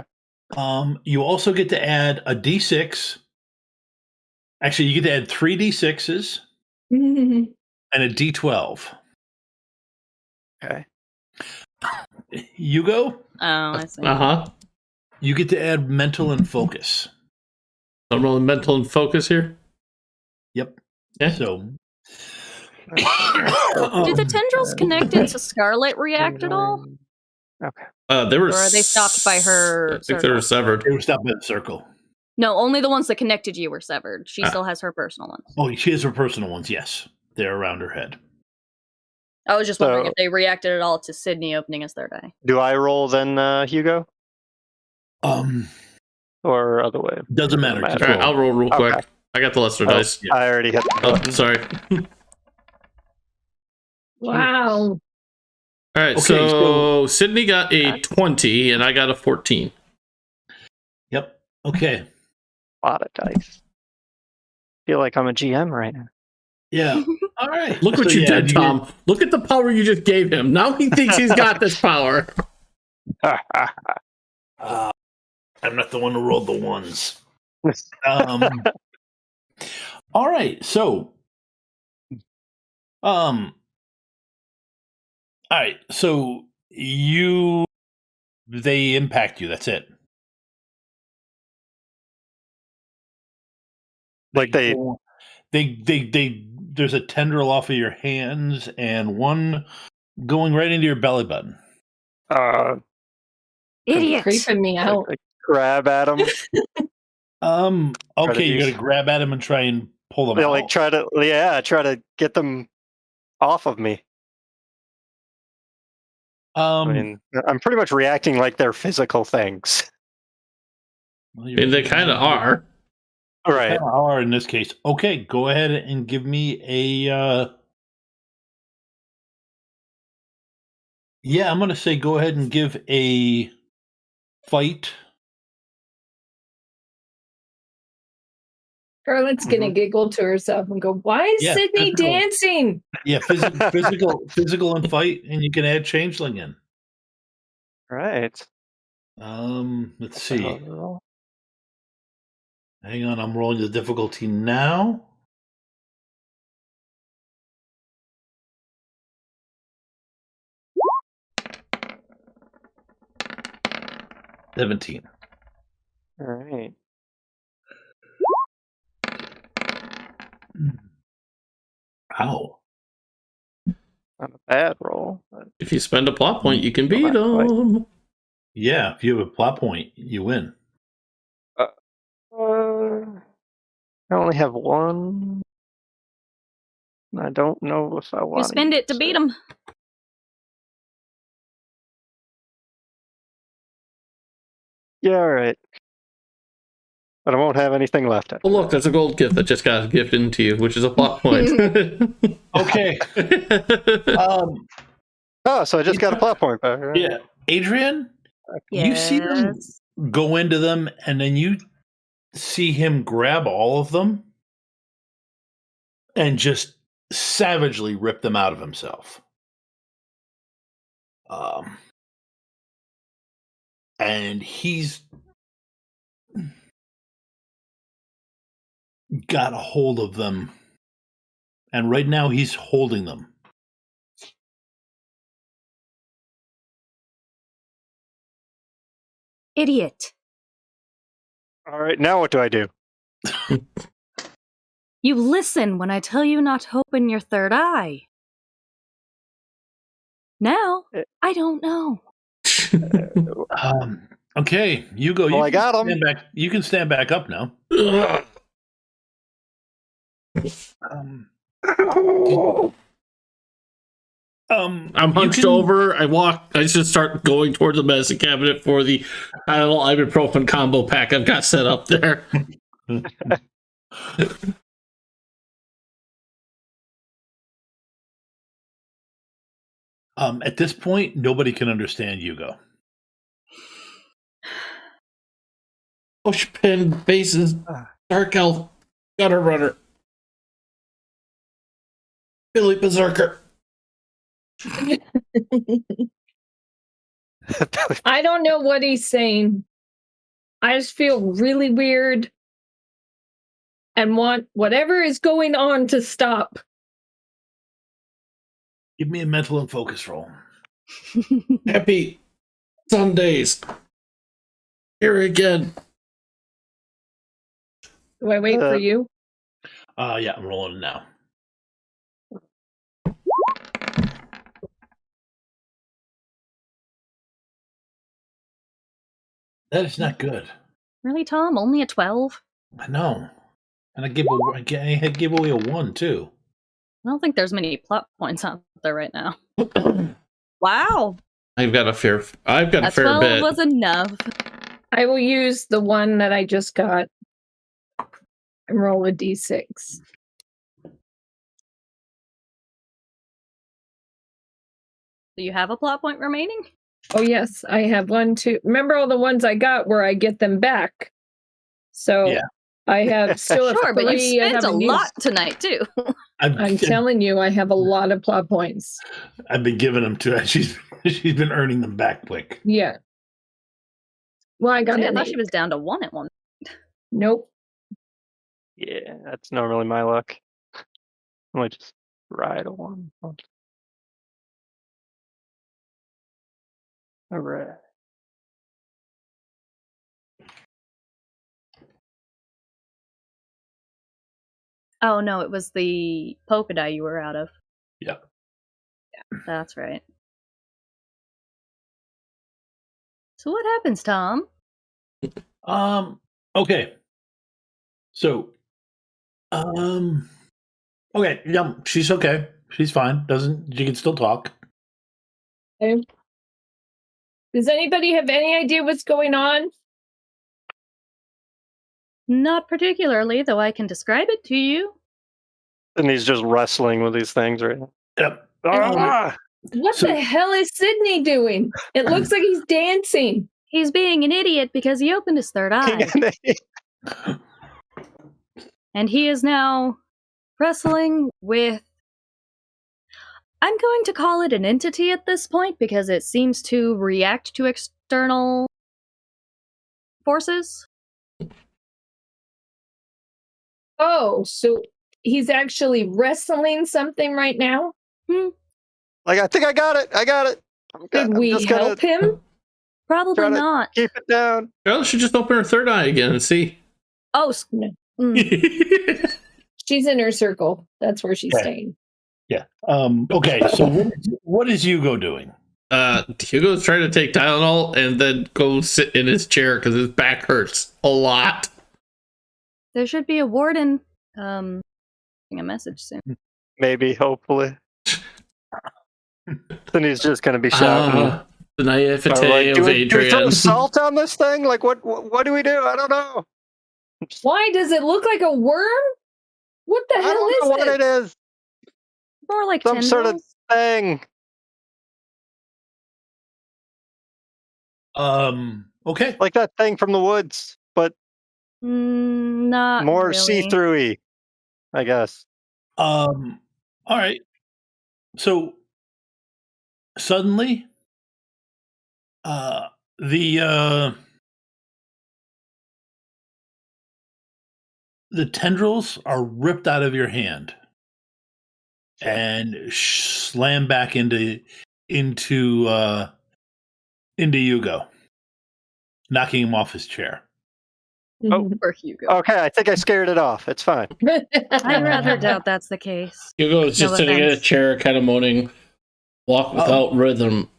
You also get to add a d6. Actually, you get to add 3 d6s and a d12. Okay. Hugo, Oh, I see. you get to add mental and focus. I'm rolling mental and focus here. Yep. Yeah. So, Do the tendrils connected to Scarlet react at all? Okay. They were. Or are they stopped by her I think they were severed. they were stopped by the circle. No, only the ones that connected you were severed. She still has her personal ones. Oh, she has her personal ones. Yes, they're around her head. I was just wondering if they reacted at all to Sydney opening as their die. Do I roll then, Hugo? Or other way? Doesn't matter. All right, I'll roll real quick. Okay. I got the lesser dice. Yeah. I already hit. Oh, sorry. Wow. All right, Okay, so Sydney got a 20 and I got a 14. Yep. Okay. A lot of dice. Feel like I'm a GM right now. Yeah. All right. Look what you did, Tom. Look at the power you just gave him. Now he thinks he's got this power. I'm not the one who rolled the ones. All right. So, all right. So they impact you. That's it. Like they there's a tendril off of your hands and one going right into your belly button. Idiot! Creeping me out. like grab at them. Okay, you got to grab at him and try and pull them Yeah, out. like try to get them off of me. I mean, I'm pretty much reacting like they're physical things. well, I mean, they kind of are. They Right. kinda are in this case. Okay, go ahead and give me a. Yeah, I'm going to say go ahead and give a fight. Scarlett's gonna giggle to herself and go, "Why is Yeah, Sydney physical. dancing?" Yeah, physical and fight, and you can add changeling in. Right. Let's see. Hang on, I'm rolling the difficulty now. $17. All right. Ow. Not a bad roll. But If you spend a plot point, you can beat Not quite. them. Yeah, if you have a plot point, you win. I only have one. I don't know if I want You spend it to beat them. Yeah, all right. But I won't have anything left. Oh, look, there's a gold gift that just got gifted into you, which is a plot point. Okay. Oh, so I just got a plot point back. Right? Yeah. Adrian, you see them go into them, and then you see him grab all of them and just savagely rip them out of himself. And he's got a hold of them And right now he's holding them. Idiot. All right, now what do I do? You listen when I tell you not to open your third eye. Now, I don't know. Okay, you go. Well, I got him. You can stand back up now. I'm hunched over. I just start going towards the medicine cabinet for the ibuprofen combo pack I've got set up there. At this point, nobody can understand Hugo. Pushpin, bases, dark elf, gutter runner, Billy Berserker. I don't know what he's saying. I just feel really weird and want whatever is going on to stop. Give me a mental and focus roll. Happy Sundays. Here again. Do I wait for you? Yeah, I'm rolling now. That is not good. Really, Tom? Only a 12? I know. And I gave away a 1 too. I don't think there's many plot points out there right now. Wow. I've got a fair A 12 bit. was enough. I will use the one that I just got and roll a d6. Do you have a plot point remaining? Oh, yes, I have 1, 2. Remember all the ones I got where I get them back? So Yeah. I have still a Sure, but you 3 I spent a haven't lot used. tonight, too. I'm telling you, I have a lot of plot points. I've been giving them to her. She's been earning them back quick. Yeah. Well, I got I an thought 8. she was down to 1 at one. Nope. Yeah, that's not really my luck. I might just ride a 1. All right. Oh, no, it was the polka dot you were out of. Yeah. Yeah, that's right. So what happens, Tom? Okay. So, okay. Yeah, she's okay. She's fine. She can still talk. Okay. Does anybody have any idea what's going on? Not particularly, though I can describe it to you. And he's just wrestling with these things, right? Yep. Ah! What the hell is Sydney doing? It looks like he's dancing. He's being an idiot because he opened his third eye. And he is now wrestling with... I'm going to call it an entity at this point because it seems to react to external forces. Oh, so he's actually wrestling something right now? Like, I think I got it. Did we help him? Probably not. Keep it down. Girl should just open her third eye again and see. Oh, She's in her circle. That's where she's staying. Yeah. Okay. So what is Hugo doing? Hugo's trying to take Tylenol and then go sit in his chair because his back hurts a lot. There should be a warden a message soon. Maybe, hopefully. Then he's just going to be shouting. The naivete Like, of do we Adrian. throw salt on this thing? Like, what do we do? I don't know. Why does it look like a worm? What the I hell don't know what it is. More like Some sort of thing. Okay. Like that thing from the woods, but not more really. see-through-y, I guess. All right. So suddenly, the tendrils are ripped out of your hand. and slam back into Hugo, knocking him off his chair. Oh. Poor Hugo. Okay, I think I scared it off. It's fine. I rather doubt that's the case. Hugo is just No sitting in a offense. chair, kind of moaning. Walk without rhythm.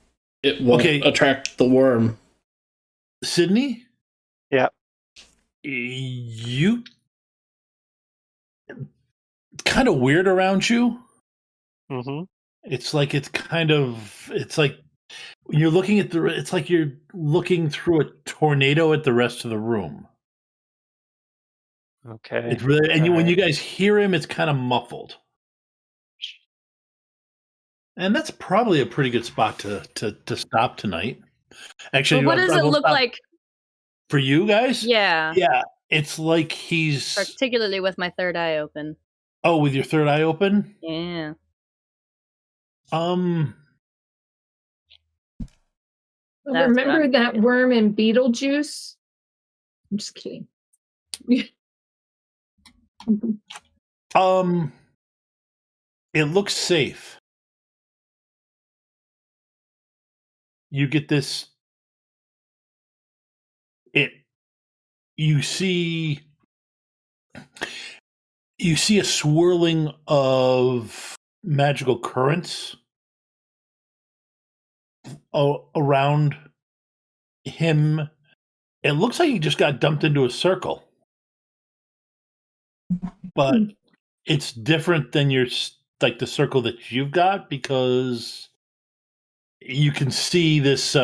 It won't attract the worm. Sydney? Yeah. You kind of weird around you. Mm-hmm. It's like when you're looking at it's like you're looking through a tornado at the rest of the room. Okay. It's really, and when you guys hear him, it's kind of muffled. And that's probably a pretty good spot to stop tonight. Actually, But what does it look like for you guys? Yeah. Yeah, it's like he's particularly with my third eye open. Oh, with your third eye open? Yeah. Remember that worm in Beetlejuice? I'm just kidding. It looks safe. You get this. You see a swirling of magical currents around him. It looks like he just got dumped into a circle, but it's different than the circle that you've got, because you can see this.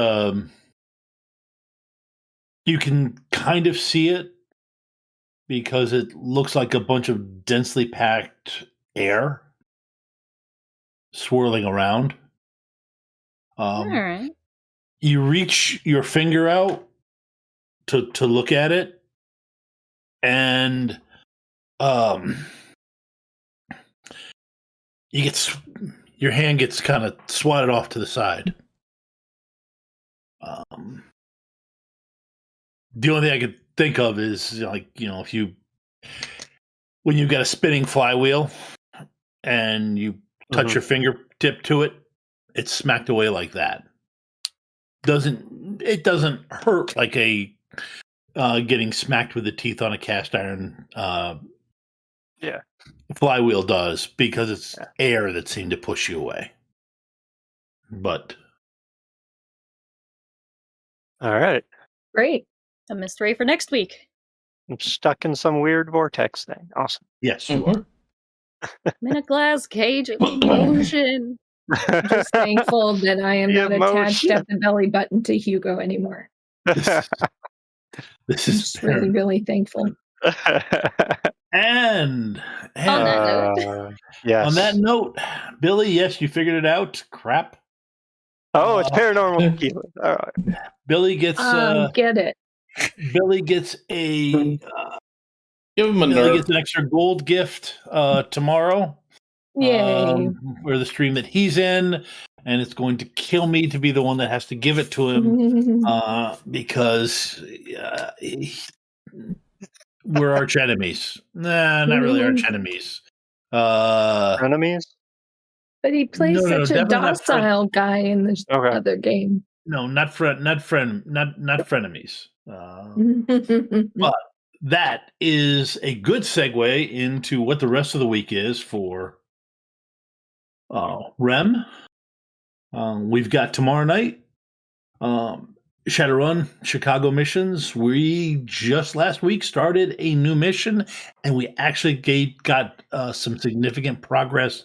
You can kind of see it because it looks like a bunch of densely packed air swirling around. All right. You reach your finger out to look at it, and your hand gets kind of swatted off to the side. The only thing I could think of is, when you've got a spinning flywheel and you touch your fingertip to it, it's smacked away like that. It doesn't hurt like a getting smacked with the teeth on a cast iron flywheel does, because it's air that seemed to push you away. But all right, great. A mystery for next week. I'm stuck in some weird vortex thing. Awesome. Yes, you are. I'm in a glass cage of emotion. I'm just thankful that I am not attached Emotion. at the belly button to Hugo anymore. This I'm just really, really thankful. And On that note. Yes. On that note, Billy, yes, you figured it out. Crap. Oh, it's paranormal tequila. All right. Billy gets get it. Billy gets a give him a Billy gets an extra gold gift tomorrow. Yay. For the stream that he's in, and it's going to kill me to be the one that has to give it to him because we're arch enemies. Nah, not really arch enemies. Enemies? But he plays No, such a definitely not docile guy in this other game. No, not frenemies. But that is a good segue into what the rest of the week is for Rem. We've got tomorrow night, Shadowrun Chicago missions. We just last week started a new mission, and we actually got some significant progress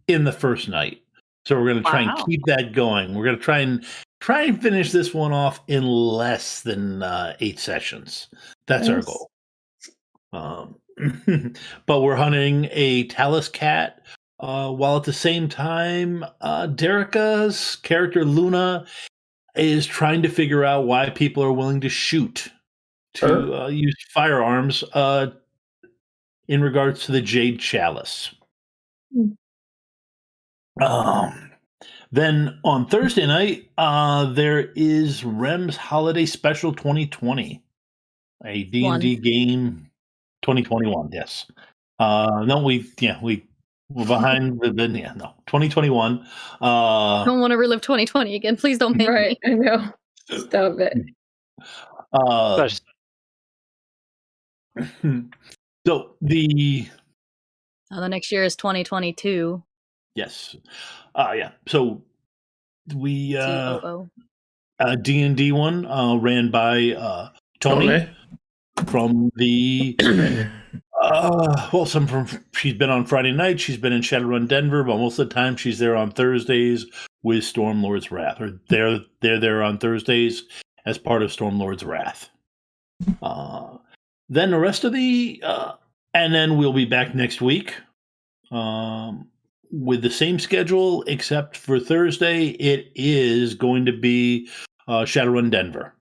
in the first night. So we're going to try and keep that going. We're going to try and finish this one off in less than 8 sessions. That's our goal. But we're hunting a Talus cat, while at the same time, Derica's character Luna is trying to figure out why people are willing to shoot to use firearms in regards to the Jade Chalice. Then on Thursday night, there is Rem's Holiday Special 2020, a D&D game 2021. Yes. No, we We're behind the 2021. I don't want to relive 2020 again. Please don't make Right, me. I know. Stop it. Especially- So the The next year is 2022. yes, yeah. So we TOO. D&D one ran by Tony from the she's been on Friday night, she's been in Shadowrun Denver, but most of the time she's there on Thursdays with Stormlord's Wrath, or they're there on Thursdays as part of Stormlord's Wrath. Then the rest of the and then we'll be back next week with the same schedule, except for Thursday it is going to be Shadowrun Denver.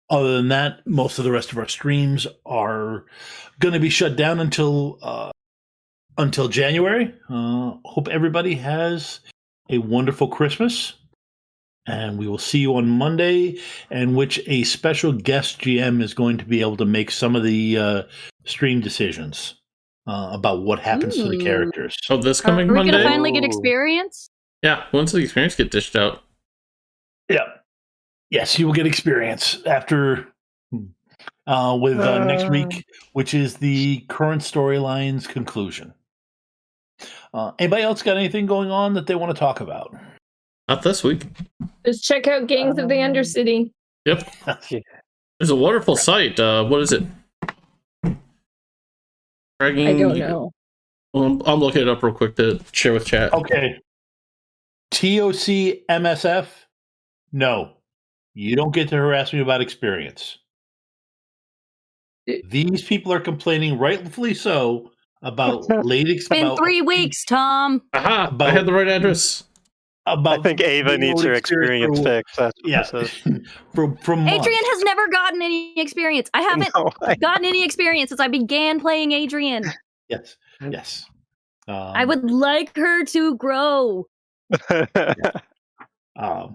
Other than that, most of the rest of our streams are going to be shut down until January. Hope everybody has a wonderful Christmas, and we will see you on Monday, in which a special guest GM is going to be able to make some of the stream decisions about what happens to the characters. Oh, this coming Are we Monday? going to finally get experience? Yeah, once the experience get dished out. Yeah. Yes, you will get experience after with next week, which is the current storyline's conclusion. Anybody else got anything going on that they want to talk about? Not this week. Just check out Gangs of the Undercity. Yep. There's a wonderful site. What is it? I don't know. Well, I'm looking it up real quick to share with chat. Okay. TOC MSF? No. You don't get to harass me about experience. These people are complaining, rightfully so, about late It's been 3 weeks, Tom. Aha! I had the right address. I think Ava needs her experience fixed. That's what this is. from months. Adrian has never gotten any experience. I haven't No, gotten any experience since I began playing Adrian. Yes. Yes. I would like her to grow.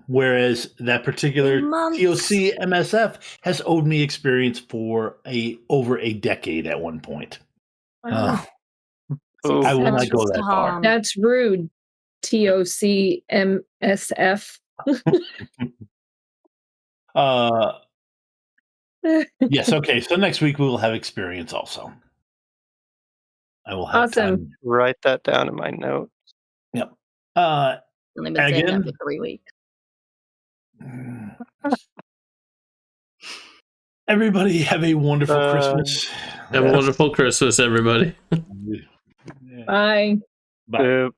Whereas that particular Months. TOC MSF has owed me experience for over a decade at one point. Wow. I will not go that far. That's rude. TOC MSF. Yes, okay. So next week we will have experience also. I will have Awesome. time. Write that down in my notes. Yep. Only been saying again? that for 3 weeks. Everybody have a wonderful Christmas. Have a wonderful Christmas, everybody. Bye. Bye.